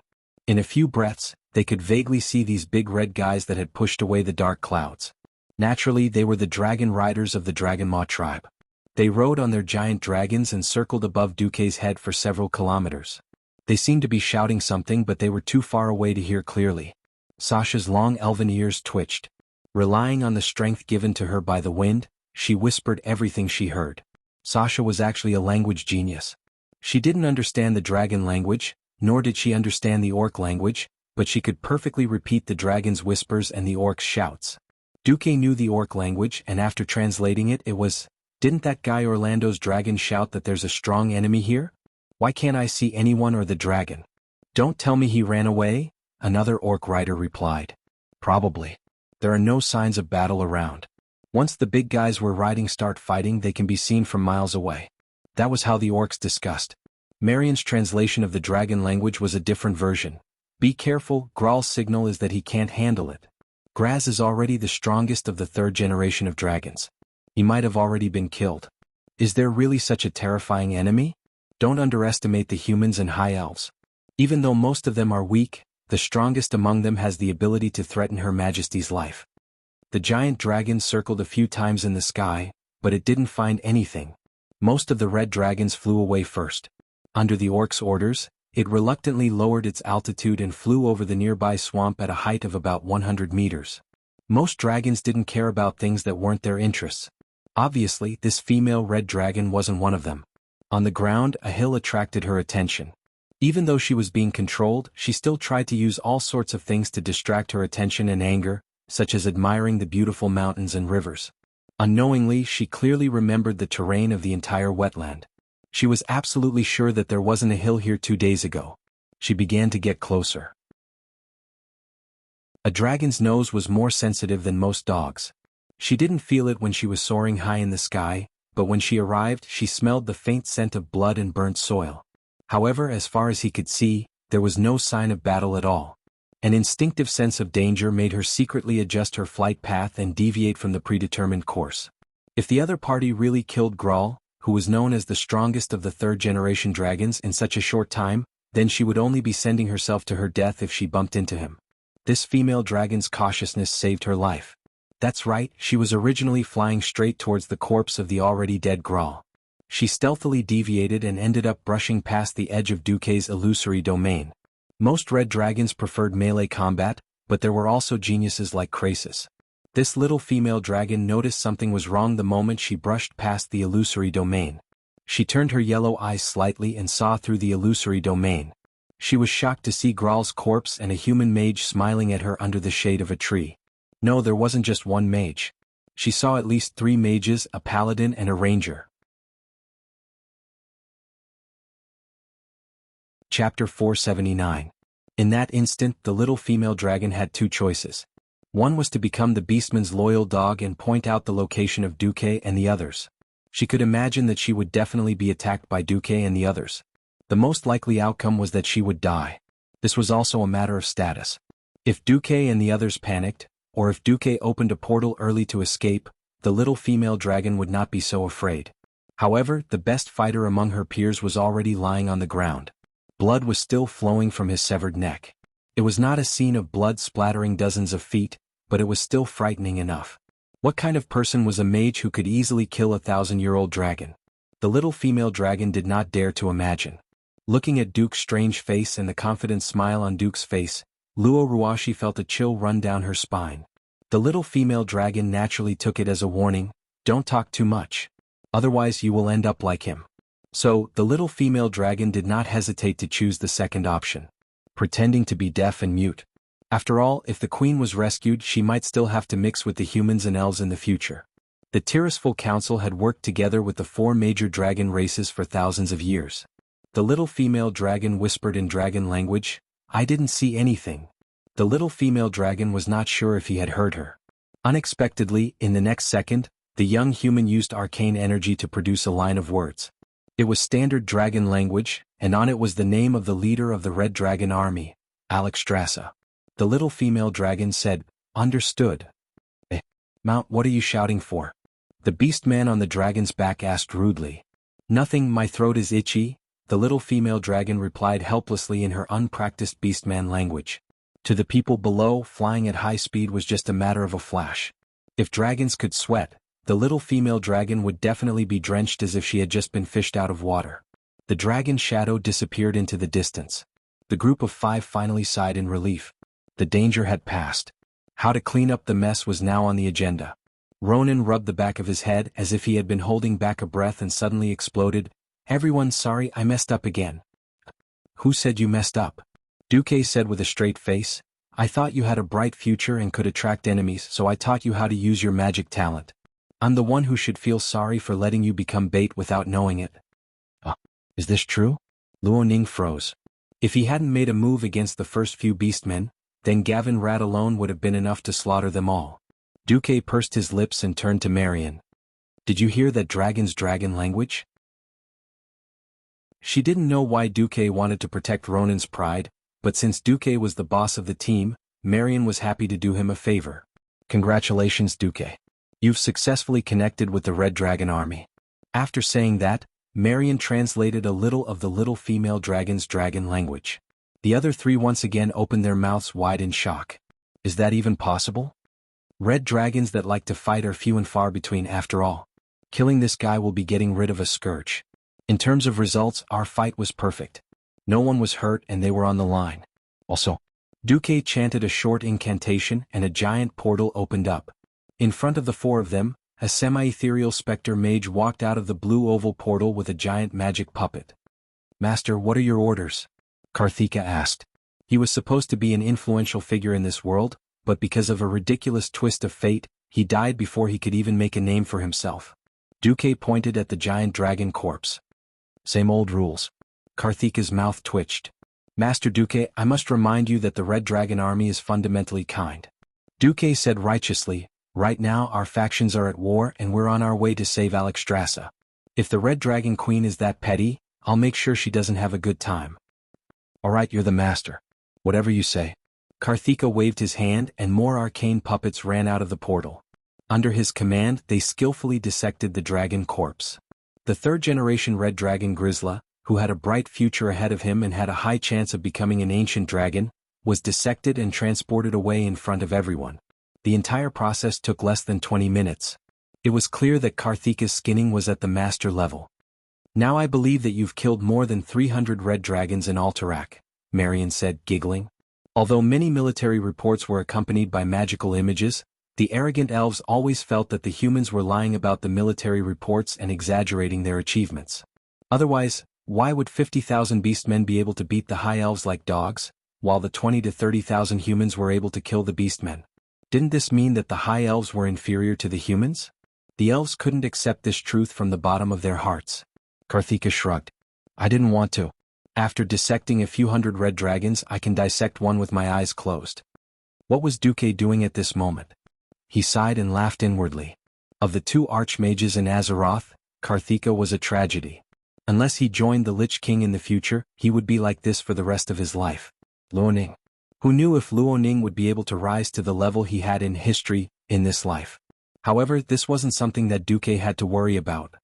In a few breaths, they could vaguely see these big red guys that had pushed away the dark clouds. Naturally, they were the dragon riders of the Dragonmaw tribe. They rode on their giant dragons and circled above Duque's head for several kilometers. They seemed to be shouting something, but they were too far away to hear clearly. Sasha's long elven ears twitched. Relying on the strength given to her by the wind, she whispered everything she heard. Sasha was actually a language genius. She didn't understand the dragon language, nor did she understand the orc language, but she could perfectly repeat the dragon's whispers and the orc's shouts. Duque knew the orc language, and after translating it, it was, "Didn't that guy Orlando's dragon shout that there's a strong enemy here? Why can't I see anyone or the dragon?" "Don't tell me he ran away?" another orc rider replied. "Probably. There are no signs of battle around. Once the big guys we're riding start fighting, they can be seen from miles away." That was how the orcs discussed. Marion's translation of the dragon language was a different version. "Be careful, Graal's signal is that he can't handle it. Graz is already the strongest of the third generation of dragons. He might have already been killed. Is there really such a terrifying enemy? Don't underestimate the humans and high elves. Even though most of them are weak, the strongest among them has the ability to threaten Her Majesty's life." The giant dragon circled a few times in the sky, but it didn't find anything. Most of the red dragons flew away first. Under the orc's orders, it reluctantly lowered its altitude and flew over the nearby swamp at a height of about 100 meters. Most dragons didn't care about things that weren't their interests. Obviously, this female red dragon wasn't one of them. On the ground, a hill attracted her attention. Even though she was being controlled, she still tried to use all sorts of things to distract her attention and anger, such as admiring the beautiful mountains and rivers. Unknowingly, she clearly remembered the terrain of the entire wetland. She was absolutely sure that there wasn't a hill here 2 days ago. She began to get closer. A dragon's nose was more sensitive than most dogs. She didn't feel it when she was soaring high in the sky, but when she arrived, she smelled the faint scent of blood and burnt soil. However, as far as he could see, there was no sign of battle at all. An instinctive sense of danger made her secretly adjust her flight path and deviate from the predetermined course. If the other party really killed Graal, who was known as the strongest of the third-generation dragons, in such a short time, then she would only be sending herself to her death if she bumped into him. This female dragon's cautiousness saved her life. That's right, she was originally flying straight towards the corpse of the already dead Graal. She stealthily deviated and ended up brushing past the edge of Duque's illusory domain. Most red dragons preferred melee combat, but there were also geniuses like Krasis. This little female dragon noticed something was wrong the moment she brushed past the illusory domain. She turned her yellow eyes slightly and saw through the illusory domain. She was shocked to see Graal's corpse and a human mage smiling at her under the shade of a tree. No, there wasn't just one mage. She saw at least 3 mages, a paladin and a ranger. Chapter 479. In that instant, the little female dragon had 2 choices. One was to become the beastman's loyal dog and point out the location of Duque and the others. She could imagine that she would definitely be attacked by Duque and the others. The most likely outcome was that she would die. This was also a matter of status. If Duque and the others panicked, or if Duque opened a portal early to escape, the little female dragon would not be so afraid. However, the best fighter among her peers was already lying on the ground. Blood was still flowing from his severed neck. It was not a scene of blood splattering dozens of feet, but it was still frightening enough. What kind of person was a mage who could easily kill a 1,000-year-old dragon? The little female dragon did not dare to imagine. Looking at Duke's strange face and the confident smile on Duke's face, Luo Ruashi felt a chill run down her spine. The little female dragon naturally took it as a warning, "Don't talk too much. Otherwise you will end up like him." So, the little female dragon did not hesitate to choose the second option. Pretending to be deaf and mute. After all, if the queen was rescued, she might still have to mix with the humans and elves in the future. The Tirisful Council had worked together with the 4 major dragon races for thousands of years. The little female dragon whispered in dragon language, "I didn't see anything." The little female dragon was not sure if he had heard her. Unexpectedly, in the next second, the young human used arcane energy to produce a line of words. It was standard dragon language, and on it was the name of the leader of the Red Dragon Army, Alexstrasza. The little female dragon said, "Understood." "Mount, what are you shouting for?" the beast man on the dragon's back asked rudely. "Nothing, my throat is itchy," the little female dragon replied helplessly in her unpracticed beastman language. To the people below, flying at high speed was just a matter of a flash. If dragons could sweat, the little female dragon would definitely be drenched as if she had just been fished out of water. The dragon's shadow disappeared into the distance. The group of 5 finally sighed in relief. The danger had passed. How to clean up the mess was now on the agenda. Ronan rubbed the back of his head as if he had been holding back a breath and suddenly exploded. "Everyone's sorry, I messed up again." "Who said you messed up?" Duque said with a straight face. "I thought you had a bright future and could attract enemies, so I taught you how to use your magic talent. I'm the one who should feel sorry for letting you become bait without knowing it." Is this true?" Luoning froze. If he hadn't made a move against the first few beastmen, then Gavin Rat alone would have been enough to slaughter them all. Duque pursed his lips and turned to Marion. "Did you hear that dragon's dragon language?" She didn't know why Duque wanted to protect Ronan's pride, but since Duque was the boss of the team, Marion was happy to do him a favor. "Congratulations, Duque. You've successfully connected with the Red Dragon Army." After saying that, Marion translated a little of the little female dragon's dragon language. The other 3 once again opened their mouths wide in shock. Is that even possible? Red dragons that like to fight are few and far between after all. Killing this guy will be getting rid of a scourge. In terms of results, our fight was perfect. No one was hurt and they were on the line. Also, Duque chanted a short incantation and a giant portal opened up. In front of the 4 of them, a semi-ethereal specter mage walked out of the blue oval portal with a giant magic puppet. "Master, what are your orders?" Karthika asked. He was supposed to be an influential figure in this world, but because of a ridiculous twist of fate, he died before he could even make a name for himself. Duque pointed at the giant dragon corpse. "Same old rules." Karthika's mouth twitched. "Master Duque, I must remind you that the Red Dragon Army is fundamentally kind." Duque said righteously, "Right now our factions are at war and we're on our way to save Alexstrasza. If the Red Dragon Queen is that petty, I'll make sure she doesn't have a good time." "Alright, you're the master. Whatever you say." Karthika waved his hand and more arcane puppets ran out of the portal. Under his command, they skillfully dissected the dragon corpse. The 3rd-generation Red Dragon Grizzla, who had a bright future ahead of him and had a high chance of becoming an ancient dragon, was dissected and transported away in front of everyone. The entire process took less than 20 minutes. It was clear that Karthika's skinning was at the master level. "Now I believe that you've killed more than 300 red dragons in Alterac," Marion said, giggling. Although many military reports were accompanied by magical images, the arrogant elves always felt that the humans were lying about the military reports and exaggerating their achievements. Otherwise, why would 50,000 beastmen be able to beat the high elves like dogs, while the 20 to 30,000 humans were able to kill the beastmen? Didn't this mean that the high elves were inferior to the humans? The elves couldn't accept this truth from the bottom of their hearts. Karthika shrugged. "I didn't want to. After dissecting a few hundred red dragons, I can dissect one with my eyes closed." What was Duque doing at this moment? He sighed and laughed inwardly. Of the 2 archmages in Azeroth, Karthika was a tragedy. Unless he joined the Lich King in the future, he would be like this for the rest of his life. Luoning. Who knew if Luoning would be able to rise to the level he had in history, in this life? However, this wasn't something that Duque had to worry about.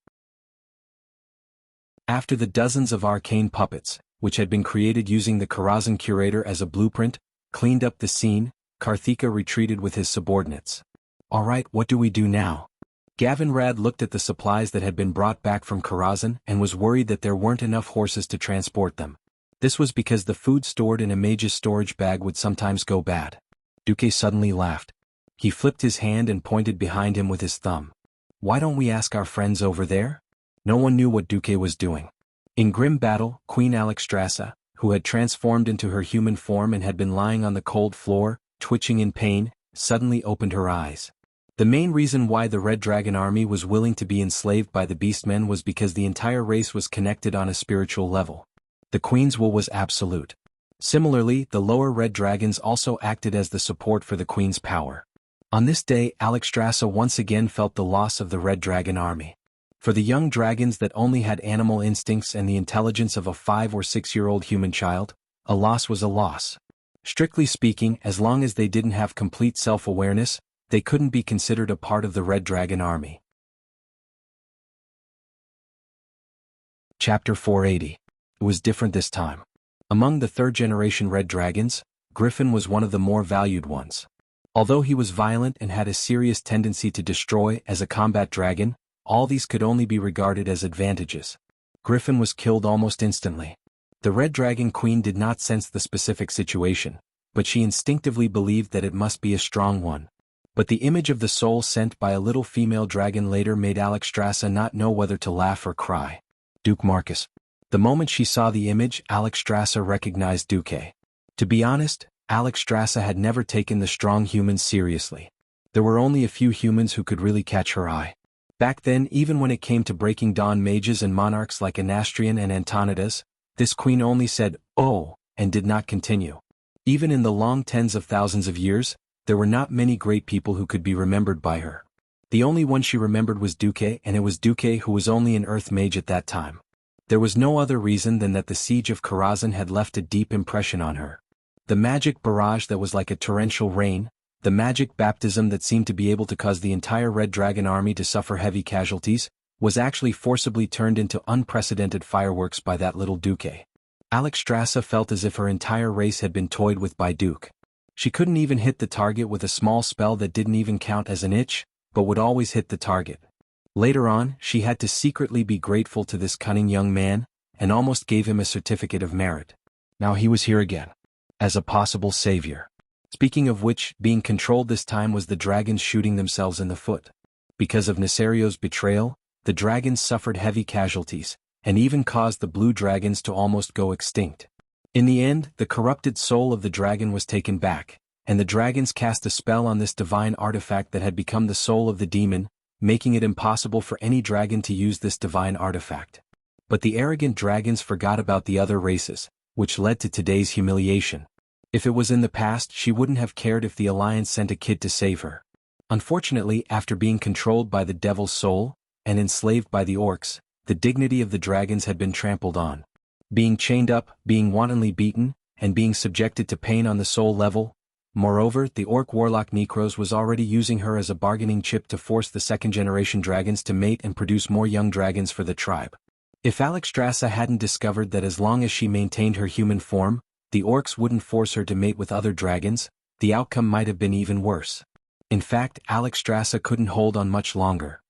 After the dozens of arcane puppets, which had been created using the Karazhan Curator as a blueprint, cleaned up the scene, Karthika retreated with his subordinates. "Alright, what do we do now?" Gavin Rad looked at the supplies that had been brought back from Karazhan and was worried that there weren't enough horses to transport them. This was because the food stored in a mage's storage bag would sometimes go bad. Duque suddenly laughed. He flipped his hand and pointed behind him with his thumb. "Why don't we ask our friends over there?" No one knew what Duque was doing. In grim battle, Queen Alexstrasza, who had transformed into her human form and had been lying on the cold floor, twitching in pain, suddenly opened her eyes. The main reason why the Red Dragon Army was willing to be enslaved by the Beastmen was because the entire race was connected on a spiritual level. The Queen's will was absolute. Similarly, the lower Red Dragons also acted as the support for the Queen's power. On this day, Alexstrasza once again felt the loss of the Red Dragon Army. For the young dragons that only had animal instincts and the intelligence of a 5 or 6-year-old human child, a loss was a loss. Strictly speaking, as long as they didn't have complete self-awareness, they couldn't be considered a part of the Red Dragon Army. Chapter 480. It was different this time. Among the third-generation red dragons, Griffin was one of the more valued ones. Although he was violent and had a serious tendency to destroy as a combat dragon, all these could only be regarded as advantages. Griffin was killed almost instantly. The Red Dragon Queen did not sense the specific situation, but she instinctively believed that it must be a strong one. But the image of the soul sent by a little female dragon later made Alexstrasza not know whether to laugh or cry. Duke Marcus. The moment she saw the image, Alexstrasza recognized Duque. To be honest, Alexstrasza had never taken the strong humans seriously. There were only a few humans who could really catch her eye. Back then, even when it came to breaking dawn mages and monarchs like Anastrian and Antonidas, this queen only said, "Oh," and did not continue. Even in the long tens of thousands of years, there were not many great people who could be remembered by her. The only one she remembered was Duque, and it was Duque who was only an earth mage at that time. There was no other reason than that the siege of Karazhan had left a deep impression on her. The magic barrage that was like a torrential rain, the magic baptism that seemed to be able to cause the entire Red Dragon army to suffer heavy casualties, was actually forcibly turned into unprecedented fireworks by that little Duque. Alexstrasza felt as if her entire race had been toyed with by Duque. She couldn't even hit the target with a small spell that didn't even count as an itch, but would always hit the target. Later on, she had to secretly be grateful to this cunning young man, and almost gave him a certificate of merit. Now he was here again. As a possible savior. Speaking of which, being controlled this time was the dragons shooting themselves in the foot. Because of Nesario's betrayal, the dragons suffered heavy casualties, and even caused the blue dragons to almost go extinct. In the end, the corrupted soul of the dragon was taken back, and the dragons cast a spell on this divine artifact that had become the soul of the demon, making it impossible for any dragon to use this divine artifact. But the arrogant dragons forgot about the other races, which led to today's humiliation. If it was in the past, she wouldn't have cared if the Alliance sent a kid to save her. Unfortunately, after being controlled by the devil's soul, and enslaved by the orcs, the dignity of the dragons had been trampled on. Being chained up, being wantonly beaten, and being subjected to pain on the soul level. Moreover, the orc warlock Necros was already using her as a bargaining chip to force the second-generation dragons to mate and produce more young dragons for the tribe. If Alexstrasza hadn't discovered that as long as she maintained her human form, the orcs wouldn't force her to mate with other dragons, the outcome might have been even worse. In fact, Alexstrasza couldn't hold on much longer.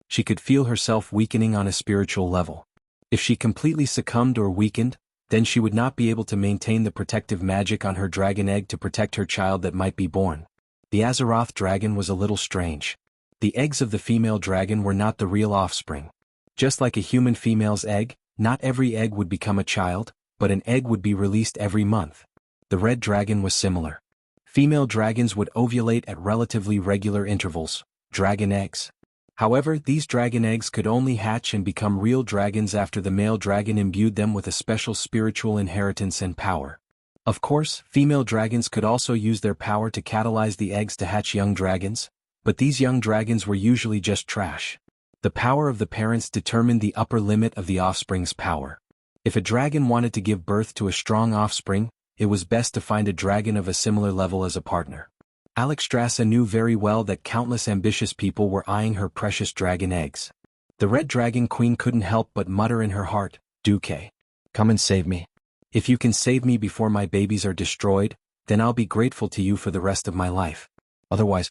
She could feel herself weakening on a spiritual level. If she completely succumbed or weakened, then she would not be able to maintain the protective magic on her dragon egg to protect her child that might be born. The Azeroth dragon was a little strange. The eggs of the female dragon were not the real offspring. Just like a human female's egg, not every egg would become a child, but an egg would be released every month. The red dragon was similar. Female dragons would ovulate at relatively regular intervals, dragon eggs. However, these dragon eggs could only hatch and become real dragons after the male dragon imbued them with a special spiritual inheritance and power. Of course, female dragons could also use their power to catalyze the eggs to hatch young dragons, but these young dragons were usually just trash. The power of the parents determined the upper limit of the offspring's power. If a dragon wanted to give birth to a strong offspring, it was best to find a dragon of a similar level as a partner. Alexstrasza knew very well that countless ambitious people were eyeing her precious dragon eggs. The Red Dragon Queen couldn't help but mutter in her heart, "Duque, come and save me. If you can save me before my babies are destroyed, then I'll be grateful to you for the rest of my life. Otherwise,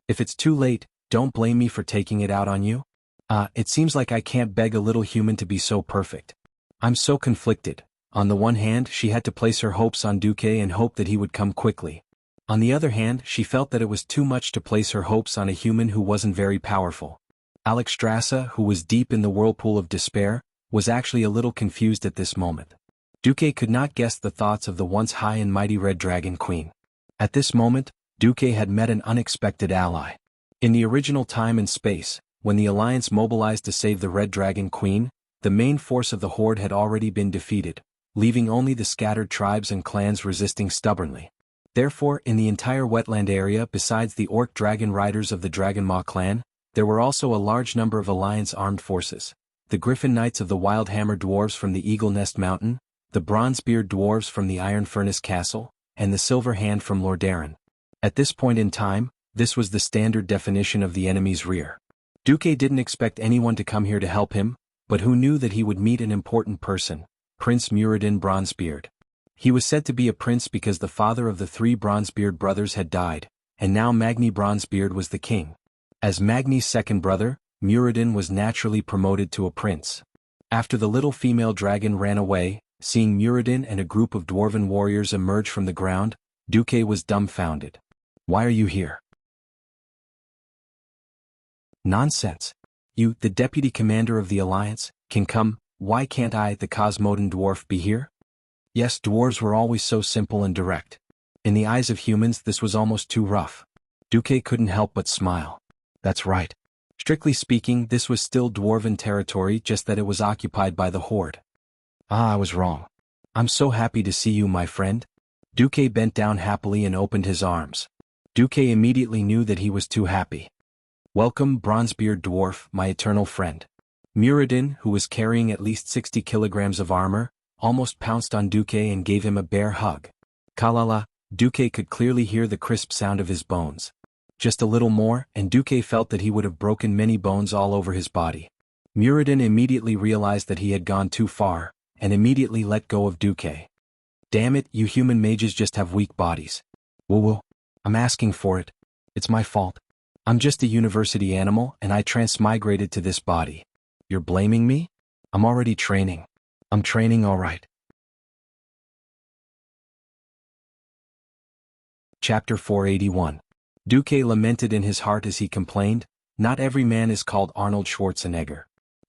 if it's too late, don't blame me for taking it out on you. It seems like I can't beg a little human to be so perfect. I'm so conflicted. On the one hand, she had to place her hopes on Duque and hope that he would come quickly. On the other hand, she felt that it was too much to place her hopes on a human who wasn't very powerful. Alexstrasza, who was deep in the whirlpool of despair, was actually a little confused at this moment. Duque could not guess the thoughts of the once high and mighty Red Dragon Queen. At this moment, Duque had met an unexpected ally. In the original time and space, when the Alliance mobilized to save the Red Dragon Queen, the main force of the Horde had already been defeated, leaving only the scattered tribes and clans resisting stubbornly. Therefore, in the entire wetland area besides the Orc Dragon Riders of the Dragonmaw clan, there were also a large number of Alliance armed forces. The Griffin Knights of the Wildhammer Dwarves from the Eagle Nest Mountain, the Bronzebeard Dwarves from the Iron Furnace Castle, and the Silver Hand from Lordaeron. At this point in time, this was the standard definition of the enemy's rear. Duque didn't expect anyone to come here to help him, but who knew that he would meet an important person, Prince Muradin Bronzebeard. He was said to be a prince because the father of the 3 Bronzebeard brothers had died, and now Magni Bronzebeard was the king. As Magni's second brother, Muradin was naturally promoted to a prince. After the little female dragon ran away, seeing Muradin and a group of dwarven warriors emerge from the ground, Duque was dumbfounded. "Why are you here?" "Nonsense. You, the deputy commander of the Alliance, can come. Why can't I, the Cosmodan dwarf, be here?" Yes, dwarves were always so simple and direct. In the eyes of humans this was almost too rough. Duque couldn't help but smile. That's right. Strictly speaking, this was still dwarven territory, just that it was occupied by the Horde. I was wrong. I'm so happy to see you, my friend. Duque bent down happily and opened his arms. Duque immediately knew that he was too happy. "Welcome, Bronzebeard dwarf, my eternal friend." Muradin, who was carrying at least 60 kilograms of armor, almost pounced on Duque and gave him a bear hug. Kalala, Duque could clearly hear the crisp sound of his bones. Just a little more, and Duque felt that he would have broken many bones all over his body. Muradin immediately realized that he had gone too far, and immediately let go of Duque. "Damn it, you human mages just have weak bodies. Woo-woo. I'm asking for it. It's my fault. I'm just a university animal and I transmigrated to this body. You're blaming me? I'm already training. I'm training all right." Chapter 481. Duque lamented in his heart as he complained, "Not every man is called Arnold Schwarzenegger."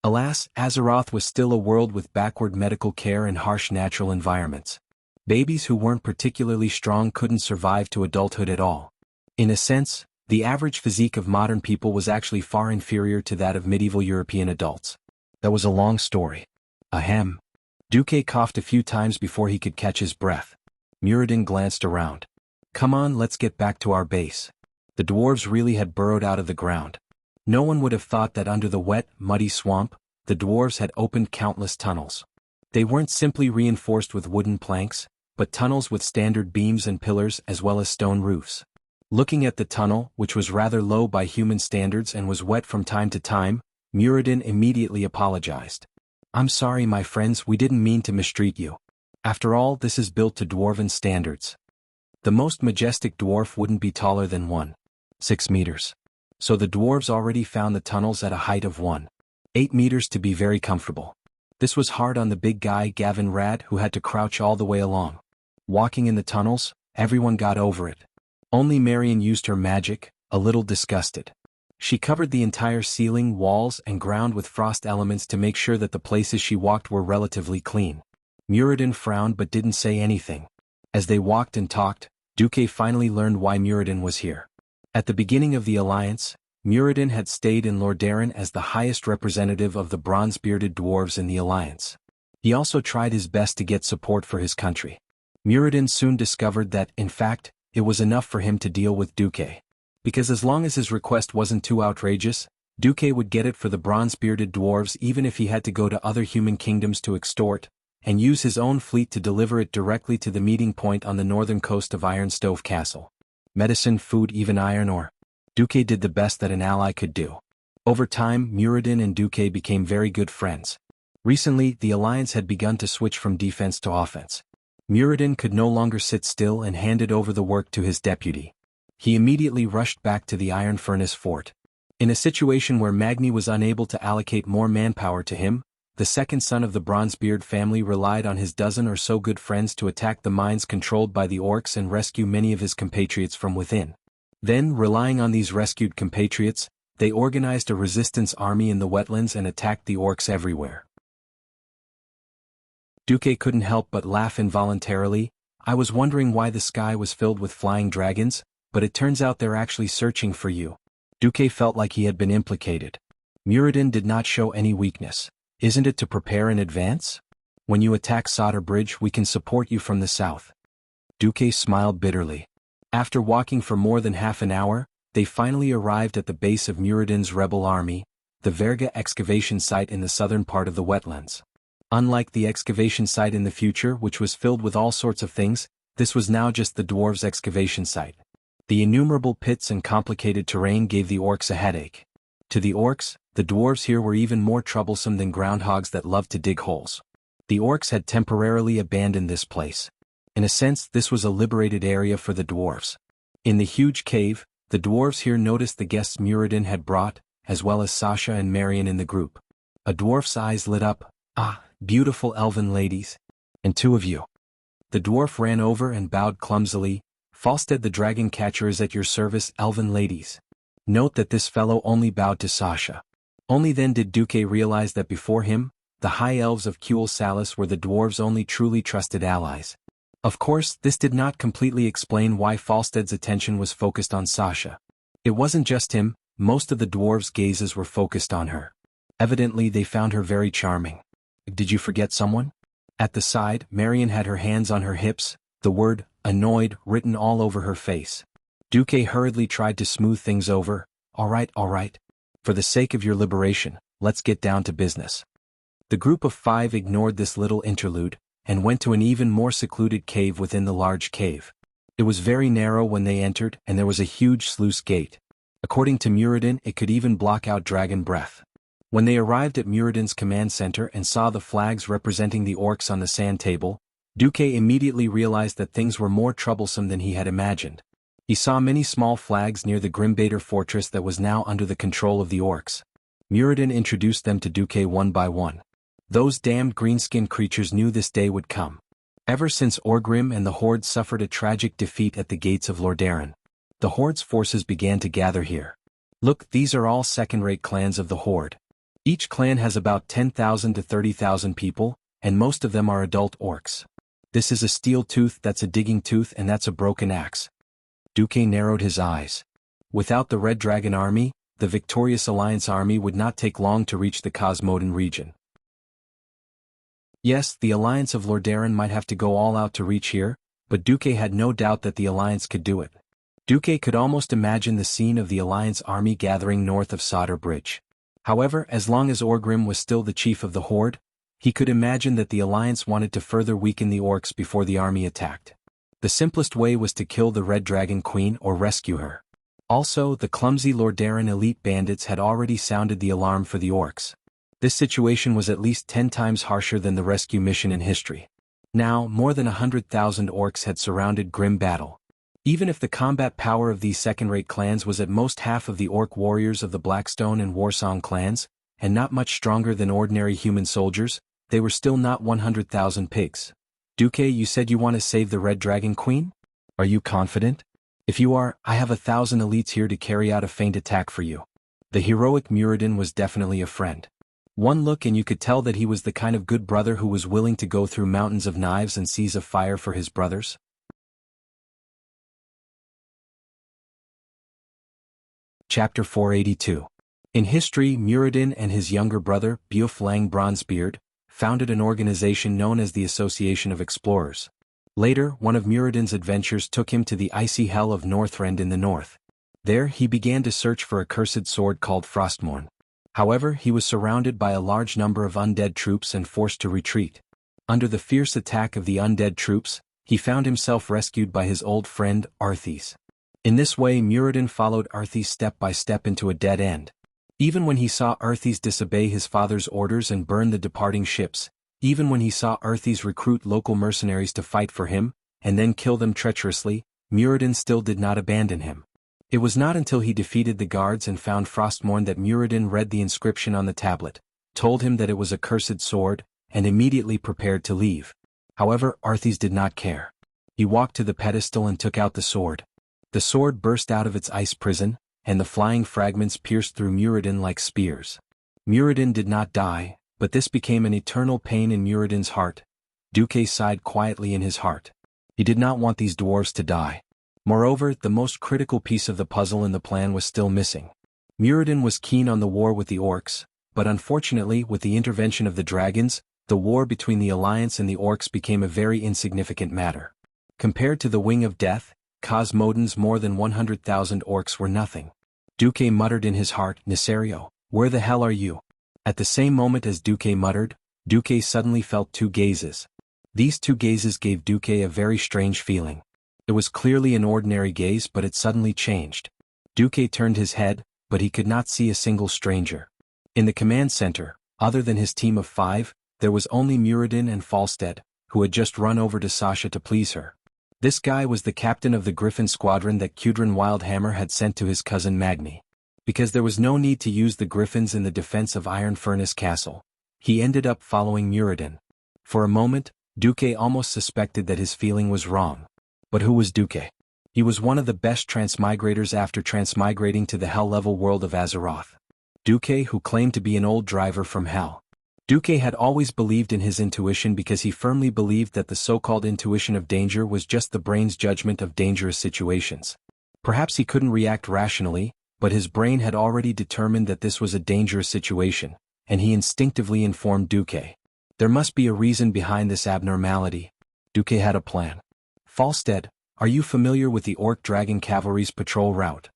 Alas, Azeroth was still a world with backward medical care and harsh natural environments. Babies who weren't particularly strong couldn't survive to adulthood at all. In a sense, the average physique of modern people was actually far inferior to that of medieval European adults. That was a long story. Ahem. Duque coughed a few times before he could catch his breath. Muradin glanced around. "Come on, let's get back to our base." The dwarves really had burrowed out of the ground. No one would have thought that under the wet, muddy swamp, the dwarves had opened countless tunnels. They weren't simply reinforced with wooden planks, but tunnels with standard beams and pillars as well as stone roofs. Looking at the tunnel, which was rather low by human standards and was wet from time to time, Muradin immediately apologized. "I'm sorry, my friends, we didn't mean to mistreat you. After all, this is built to dwarven standards." The most majestic dwarf wouldn't be taller than 1.6 meters. So the dwarves already found the tunnels at a height of 1.8 meters to be very comfortable. This was hard on the big guy Gavin Rad, who had to crouch all the way along. Walking in the tunnels, everyone got over it. Only Marion used her magic, a little disgusted. She covered the entire ceiling, walls, and ground with frost elements to make sure that the places she walked were relatively clean. Muradin frowned but didn't say anything. As they walked and talked, Duque finally learned why Muradin was here. At the beginning of the Alliance, Muradin had stayed in Lordaeron as the highest representative of the bronze-bearded dwarves in the Alliance. He also tried his best to get support for his country. Muradin soon discovered that, in fact, it was enough for him to deal with Duque. Because as long as his request wasn't too outrageous, Duque would get it for the bronze-bearded dwarves even if he had to go to other human kingdoms to extort, and use his own fleet to deliver it directly to the meeting point on the northern coast of Ironstove Castle. Medicine, food, even iron ore. Duque did the best that an ally could do. Over time, Muradin and Duque became very good friends. Recently, the Alliance had begun to switch from defense to offense. Muradin could no longer sit still and handed over the work to his deputy. He immediately rushed back to the Iron Furnace Fort. In a situation where Magni was unable to allocate more manpower to him, the second son of the Bronzebeard family relied on his dozen or so good friends to attack the mines controlled by the orcs and rescue many of his compatriots from within. Then, relying on these rescued compatriots, they organized a resistance army in the wetlands and attacked the orcs everywhere. Duque couldn't help but laugh involuntarily. "I was wondering why the sky was filled with flying dragons, but it turns out they're actually searching for you." Duque felt like he had been implicated. Muradin did not show any weakness. "Isn't it to prepare in advance? When you attack Solder Bridge, we can support you from the south." Duque smiled bitterly. After walking for more than half an hour, they finally arrived at the base of Muradin's rebel army, the Verga excavation site in the southern part of the wetlands. Unlike the excavation site in the future, which was filled with all sorts of things, this was now just the dwarves' excavation site. The innumerable pits and complicated terrain gave the orcs a headache. To the orcs, The dwarves here were even more troublesome than groundhogs that loved to dig holes. The orcs had temporarily abandoned this place. In a sense, this was a liberated area for the dwarves. In the huge cave, the dwarves here noticed the guests Muradin had brought, as well as Sasha and Marion in the group. A dwarf's eyes lit up. "Ah, beautiful elven ladies. And two of you." The dwarf ran over and bowed clumsily. "Falstead the dragon catcher is at your service, elven ladies." Note that this fellow only bowed to Sasha. Only then did Duque realize that before him, the high elves of Kuel Salis were the dwarves' only truly trusted allies. Of course, this did not completely explain why Falstead's attention was focused on Sasha. It wasn't just him, most of the dwarves' gazes were focused on her. Evidently they found her very charming. "Did you forget someone?" At the side, Marion had her hands on her hips, the word, annoyed, written all over her face. Duque hurriedly tried to smooth things over. All right. For the sake of your liberation, let's get down to business." The group of 5 ignored this little interlude, and went to an even more secluded cave within the large cave. It was very narrow when they entered, and there was a huge sluice gate. According to Muradin, it could even block out dragon breath. When they arrived at Muradin's command center and saw the flags representing the orcs on the sand table, Duque immediately realized that things were more troublesome than he had imagined. He saw many small flags near the Grimbader fortress that was now under the control of the orcs. Muradin introduced them to Duque one by one. Those damned green-skinned creatures knew this day would come. Ever since Orgrim and the Horde suffered a tragic defeat at the gates of Lordaeron, the Horde's forces began to gather here. Look, these are all second-rate clans of the Horde. Each clan has about 10,000 to 30,000 people, and most of them are adult orcs. This is a steel tooth, that's a digging tooth, and that's a broken axe. Duque narrowed his eyes. Without the Red Dragon army, the victorious Alliance army would not take long to reach the Cosmodan region. Yes, the Alliance of Lordaeron might have to go all out to reach here, but Duque had no doubt that the Alliance could do it. Duque could almost imagine the scene of the Alliance army gathering north of Sodder Bridge. However, as long as Orgrim was still the chief of the Horde, he could imagine that the Alliance wanted to further weaken the orcs before the army attacked. The simplest way was to kill the Red Dragon Queen or rescue her. Also, the clumsy Lordaeron elite bandits had already sounded the alarm for the orcs. This situation was at least 10 times harsher than the rescue mission in history. Now, more than 100,000 orcs had surrounded Grim Battle. Even if the combat power of these second-rate clans was at most half of the orc warriors of the Blackstone and Warsong clans, and not much stronger than ordinary human soldiers, they were still not 100,000 pigs. Duque, you said you want to save the Red Dragon Queen? Are you confident? If you are, I have 1,000 elites here to carry out a feint attack for you. The heroic Muradin was definitely a friend. One look and you could tell that he was the kind of good brother who was willing to go through mountains of knives and seas of fire for his brothers. Chapter 482. In history, Muradin and his younger brother, Beof Lang Bronzebeard, founded an organization known as the Association of Explorers. Later, one of Muradin's adventures took him to the icy hell of Northrend in the north. There, he began to search for a cursed sword called Frostmourne. However, he was surrounded by a large number of undead troops and forced to retreat. Under the fierce attack of the undead troops, he found himself rescued by his old friend, Arthes. In this way, Muradin followed Arthes step by step into a dead end. Even when he saw Arthes disobey his father's orders and burn the departing ships, even when he saw Arthes recruit local mercenaries to fight for him, and then kill them treacherously, Muradin still did not abandon him. It was not until he defeated the guards and found Frostmourne that Muradin read the inscription on the tablet, told him that it was a cursed sword, and immediately prepared to leave. However, Arthes did not care. He walked to the pedestal and took out the sword. The sword burst out of its ice prison, and the flying fragments pierced through Muradin like spears. Muradin did not die, but this became an eternal pain in Muradin's heart. Duque sighed quietly in his heart. He did not want these dwarves to die. Moreover, the most critical piece of the puzzle in the plan was still missing. Muradin was keen on the war with the orcs, but unfortunately, with the intervention of the dragons, the war between the Alliance and the orcs became a very insignificant matter. Compared to the Wing of Death, Cosmodan's more than 100,000 orcs were nothing. Duque muttered in his heart, Nesario, where the hell are you? At the same moment as Duque muttered, Duque suddenly felt 2 gazes. These 2 gazes gave Duque a very strange feeling. It was clearly an ordinary gaze, but it suddenly changed. Duque turned his head, but he could not see a single stranger. In the command center, other than his team of 5, there was only Muradin and Falstead, who had just run over to Sasha to please her. This guy was the captain of the Griffin squadron that Kudrin Wildhammer had sent to his cousin Magni. Because there was no need to use the Griffins in the defense of Iron Furnace Castle, he ended up following Muradin. For a moment, Duque almost suspected that his feeling was wrong. But who was Duque? He was one of the best transmigrators after transmigrating to the hell-level world of Azeroth. Duque, who claimed to be an old driver from hell. Duque had always believed in his intuition because he firmly believed that the so-called intuition of danger was just the brain's judgment of dangerous situations. Perhaps he couldn't react rationally, but his brain had already determined that this was a dangerous situation, and he instinctively informed Duque. There must be a reason behind this abnormality. Duque had a plan. Falstead, are you familiar with the Orc Dragon Cavalry's patrol route?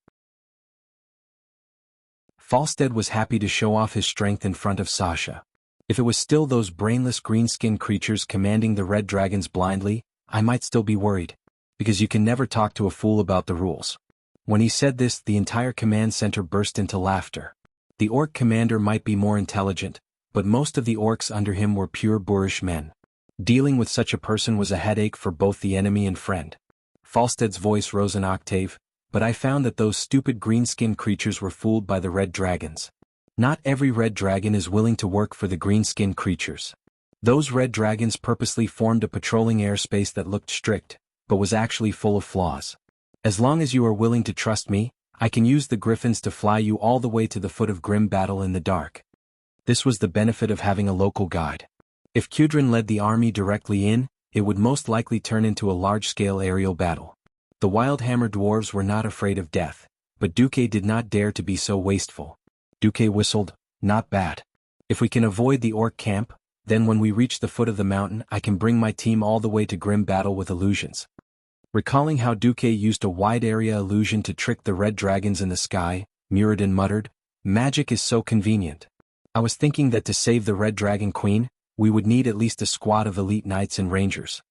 Falstead was happy to show off his strength in front of Sasha. If it was still those brainless green-skinned creatures commanding the red dragons blindly, I might still be worried. Because you can never talk to a fool about the rules. When he said this, the entire command center burst into laughter. The orc commander might be more intelligent, but most of the orcs under him were pure boorish men. Dealing with such a person was a headache for both the enemy and friend. Falstead's voice rose an octave, but I found that those stupid green-skinned creatures were fooled by the red dragons. Not every red dragon is willing to work for the green-skinned creatures. Those red dragons purposely formed a patrolling airspace that looked strict, but was actually full of flaws. As long as you are willing to trust me, I can use the griffins to fly you all the way to the foot of grim battle in the dark. This was the benefit of having a local guide. If Kudrin led the army directly in, it would most likely turn into a large-scale aerial battle. The Wildhammer dwarves were not afraid of death, but Duque did not dare to be so wasteful. Duque whistled, not bad. If we can avoid the orc camp, then when we reach the foot of the mountain I can bring my team all the way to grim battle with illusions. Recalling how Duque used a wide-area illusion to trick the red dragons in the sky, Muradin muttered, magic is so convenient. I was thinking that to save the red dragon queen, we would need at least a squad of elite knights and rangers.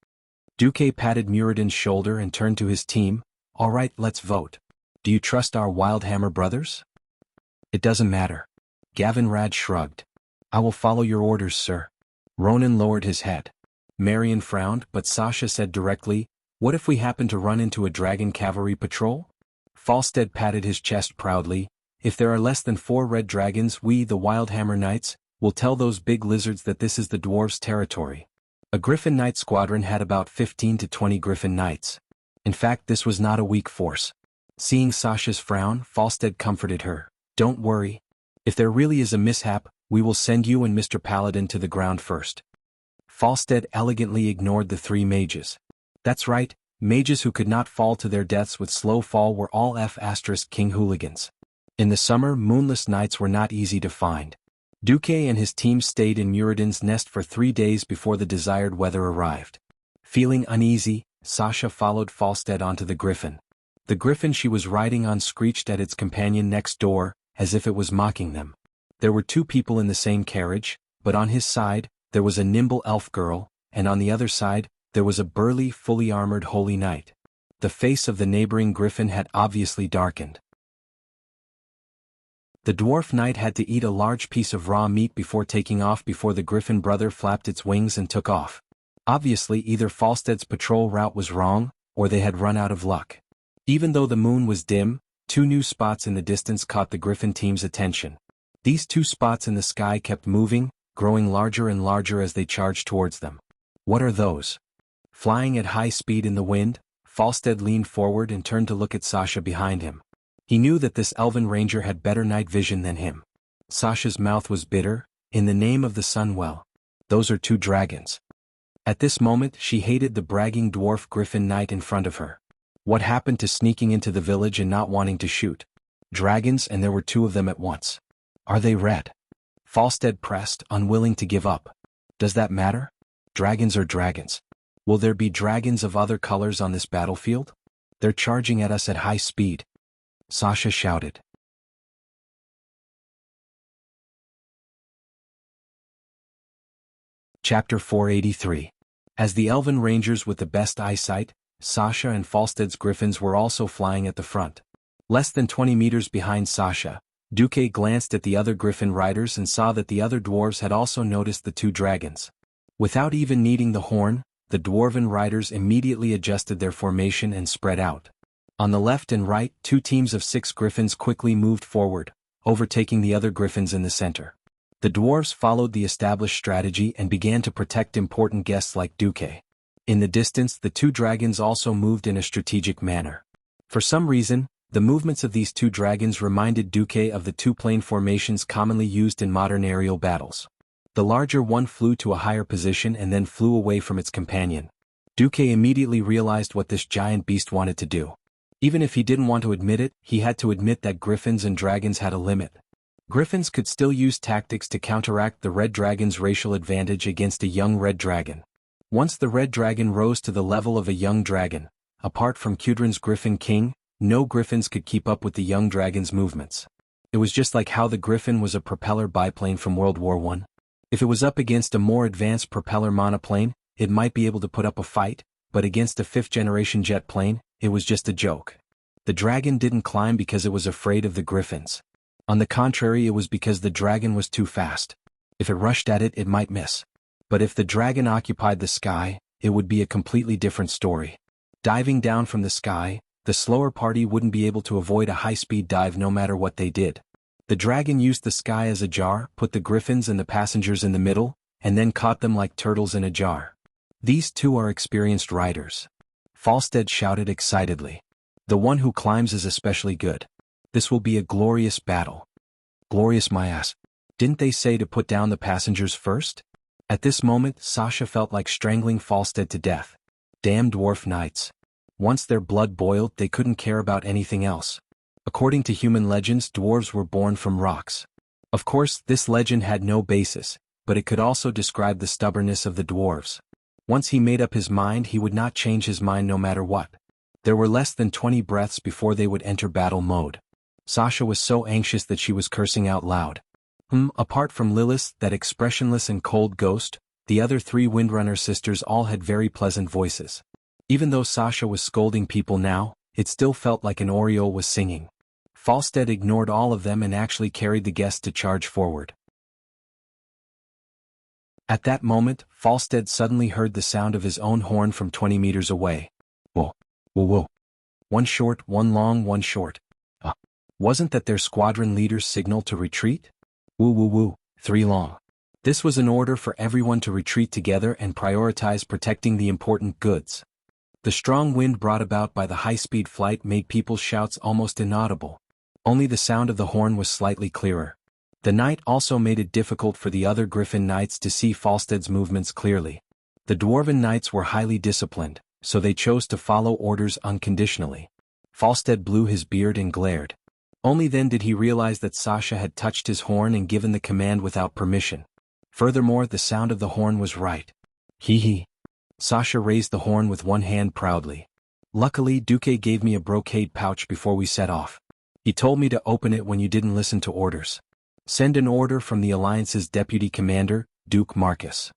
Duque patted Muradin's shoulder and turned to his team, all right, let's vote. Do you trust our Wildhammer brothers? It doesn't matter. Gavin Rad shrugged. I will follow your orders, sir. Ronan lowered his head. Marion frowned, but Sasha said directly, what if we happen to run into a dragon cavalry patrol? Falstead patted his chest proudly. If there are less than 4 red dragons, we, the Wildhammer Knights, will tell those big lizards that this is the dwarves' territory. A Griffin Knight squadron had about 15 to 20 Griffin Knights. In fact, this was not a weak force. Seeing Sasha's frown, Falstead comforted her. Don't worry. If there really is a mishap, we will send you and Mr. Paladin to the ground first. Falstead elegantly ignored the 3 mages. That's right, mages who could not fall to their deaths with slow fall were all King hooligans. In the summer, moonless nights were not easy to find. Duque and his team stayed in Muradin's nest for 3 days before the desired weather arrived. Feeling uneasy, Sasha followed Falstead onto the griffin. The griffin she was riding on screeched at its companion next door, as if it was mocking them. There were 2 people in the same carriage, but on his side, there was a nimble elf girl, and on the other side, there was a burly, fully armored holy knight. The face of the neighboring griffin had obviously darkened. The dwarf knight had to eat a large piece of raw meat before taking off before the griffin brother flapped its wings and took off. Obviously either Falstead's patrol route was wrong, or they had run out of luck. Even though the moon was dim, 2 new spots in the distance caught the griffin team's attention. These 2 spots in the sky kept moving, growing larger and larger as they charged towards them. What are those? Flying at high speed in the wind, Falstead leaned forward and turned to look at Sasha behind him. He knew that this elven ranger had better night vision than him. Sasha's mouth was bitter. In the name of the sun, well, those are 2 dragons. At this moment she hated the bragging dwarf griffin knight in front of her. What happened to sneaking into the village and not wanting to shoot? Dragons, and there were 2 of them at once. Are they red? Falstead pressed, unwilling to give up. Does that matter? Dragons are dragons. Will there be dragons of other colors on this battlefield? They're charging at us at high speed. Sasha shouted. Chapter 483. As the elven rangers with the best eyesight, Sasha and Falstead's griffins were also flying at the front. Less than 20 meters behind Sasha, Duque glanced at the other griffin riders and saw that the other dwarves had also noticed the two dragons. Without even needing the horn, the dwarven riders immediately adjusted their formation and spread out. On the left and right, two teams of 6 griffins quickly moved forward, overtaking the other griffins in the center. The dwarves followed the established strategy and began to protect important guests like Duque. In the distance, the two dragons also moved in a strategic manner. For some reason, the movements of these two dragons reminded Duque of the two-plane formations commonly used in modern aerial battles. The larger one flew to a higher position and then flew away from its companion. Duque immediately realized what this giant beast wanted to do. Even if he didn't want to admit it, he had to admit that griffins and dragons had a limit. Griffins could still use tactics to counteract the red dragon's racial advantage against a young red dragon. Once the red dragon rose to the level of a young dragon, apart from Kudrin's Griffin King, no griffins could keep up with the young dragon's movements. It was just like how the griffin was a propeller biplane from World War I. If it was up against a more advanced propeller monoplane, it might be able to put up a fight, but against a 5th-generation jet plane, it was just a joke. The dragon didn't climb because it was afraid of the griffins. On the contrary, it was because the dragon was too fast. If it rushed at it, it might miss. But if the dragon occupied the sky, it would be a completely different story. Diving down from the sky, the slower party wouldn't be able to avoid a high-speed dive no matter what they did. The dragon used the sky as a jar, put the griffins and the passengers in the middle, and then caught them like turtles in a jar. These two are experienced riders. Falstead shouted excitedly. The one who climbs is especially good. This will be a glorious battle. Glorious my ass. Didn't they say to put down the passengers first? At this moment, Sasha felt like strangling Falstead to death. Damn dwarf knights. Once their blood boiled, they couldn't care about anything else. According to human legends, dwarves were born from rocks. Of course, this legend had no basis, but it could also describe the stubbornness of the dwarves. Once he made up his mind, he would not change his mind no matter what. There were less than 20 breaths before they would enter battle mode. Sasha was so anxious that she was cursing out loud. Apart from Lilith, that expressionless and cold ghost, the other 3 Windrunner sisters all had very pleasant voices. Even though Sasha was scolding people now, it still felt like an Oriole was singing. Falstead ignored all of them and actually carried the guests to charge forward. At that moment, Falstead suddenly heard the sound of his own horn from 20 meters away. Whoa, whoa, whoa. One short, one long, one short. Wasn't that their squadron leader's signal to retreat? Woo woo woo, 3 long. This was an order for everyone to retreat together and prioritize protecting the important goods. The strong wind brought about by the high-speed flight made people's shouts almost inaudible. Only the sound of the horn was slightly clearer. The night also made it difficult for the other Griffin Knights to see Falstead's movements clearly. The Dwarven Knights were highly disciplined, so they chose to follow orders unconditionally. Falstead blew his beard and glared. Only then did he realize that Sasha had touched his horn and given the command without permission. Furthermore, the sound of the horn was right. Hee hee. Sasha raised the horn with one hand proudly. Luckily, Duque gave me a brocade pouch before we set off. He told me to open it when you didn't listen to orders. Send an order from the Alliance's deputy commander, Duke Marcus.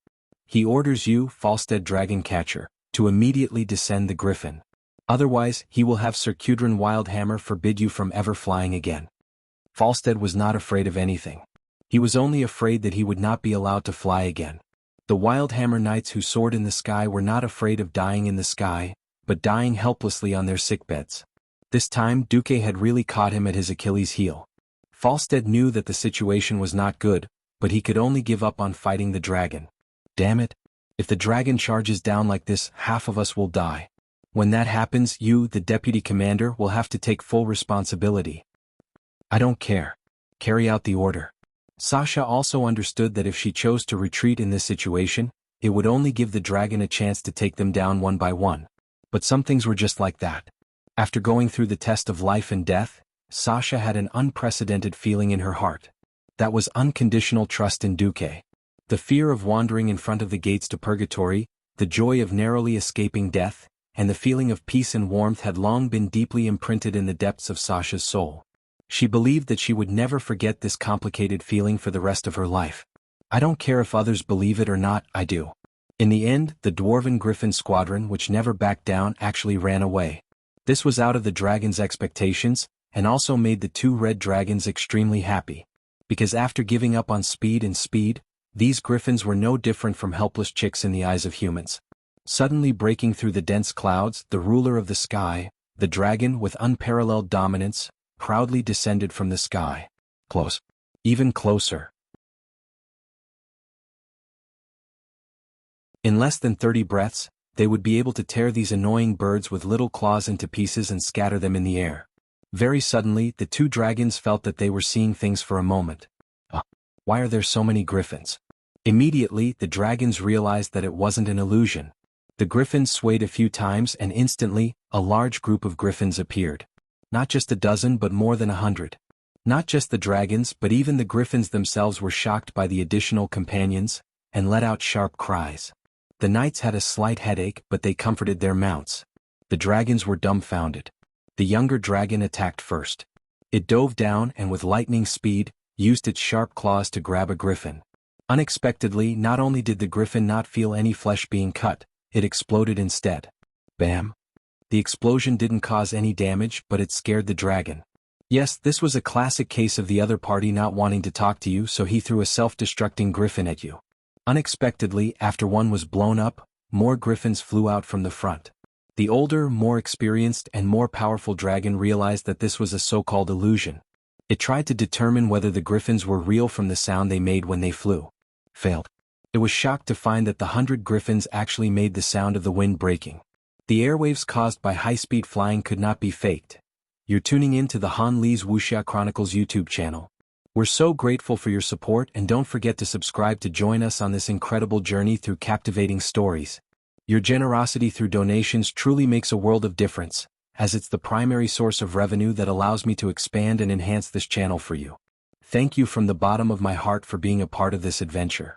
He orders you, Falstead Dragoncatcher, to immediately descend the Griffin. Otherwise, he will have Sir Kudrin Wildhammer forbid you from ever flying again. Falstead was not afraid of anything. He was only afraid that he would not be allowed to fly again. The Wildhammer Knights who soared in the sky were not afraid of dying in the sky, but dying helplessly on their sickbeds. This time, Duque had really caught him at his Achilles' heel. Falstead knew that the situation was not good, but he could only give up on fighting the dragon. Damn it. If the dragon charges down like this, half of us will die. When that happens, you, the deputy commander, will have to take full responsibility. I don't care. Carry out the order. Sasha also understood that if she chose to retreat in this situation, it would only give the dragon a chance to take them down one by one. But some things were just like that. After going through the test of life and death, Sasha had an unprecedented feeling in her heart. That was unconditional trust in Duque. The fear of wandering in front of the gates to purgatory, the joy of narrowly escaping death, and the feeling of peace and warmth had long been deeply imprinted in the depths of Sasha's soul. She believed that she would never forget this complicated feeling for the rest of her life. I don't care if others believe it or not, I do. In the end, the Dwarven Griffin Squadron, which never backed down, actually ran away. This was out of the dragon's expectations, and also made the two red dragons extremely happy. Because after giving up on speed, these griffins were no different from helpless chicks in the eyes of humans. Suddenly breaking through the dense clouds, the ruler of the sky, the dragon with unparalleled dominance, proudly descended from the sky. Close. Even closer. In less than 30 breaths, they would be able to tear these annoying birds with little claws into pieces and scatter them in the air. Very suddenly, the two dragons felt that they were seeing things for a moment. Why are there so many griffins? Immediately, the dragons realized that it wasn't an illusion. The griffins swayed a few times and instantly, a large group of griffins appeared. Not just a dozen but more than 100. Not just the dragons but even the griffins themselves were shocked by the additional companions, and let out sharp cries. The knights had a slight headache but they comforted their mounts. The dragons were dumbfounded. The younger dragon attacked first. It dove down and with lightning speed, used its sharp claws to grab a griffin. Unexpectedly, not only did the griffin not feel any flesh being cut, it exploded instead. Bam! The explosion didn't cause any damage but it scared the dragon. Yes, this was a classic case of the other party not wanting to talk to you, so he threw a self-destructing griffin at you. Unexpectedly, after one was blown up, more griffins flew out from the front. The older, more experienced and more powerful dragon realized that this was a so-called illusion. It tried to determine whether the griffins were real from the sound they made when they flew. Failed. It was shocked to find that the 100 griffins actually made the sound of the wind breaking. The airwaves caused by high-speed flying could not be faked. You're tuning in to the Han Lee's Wuxia Chronicles YouTube channel. We're so grateful for your support and don't forget to subscribe to join us on this incredible journey through captivating stories. Your generosity through donations truly makes a world of difference, as it's the primary source of revenue that allows me to expand and enhance this channel for you. Thank you from the bottom of my heart for being a part of this adventure.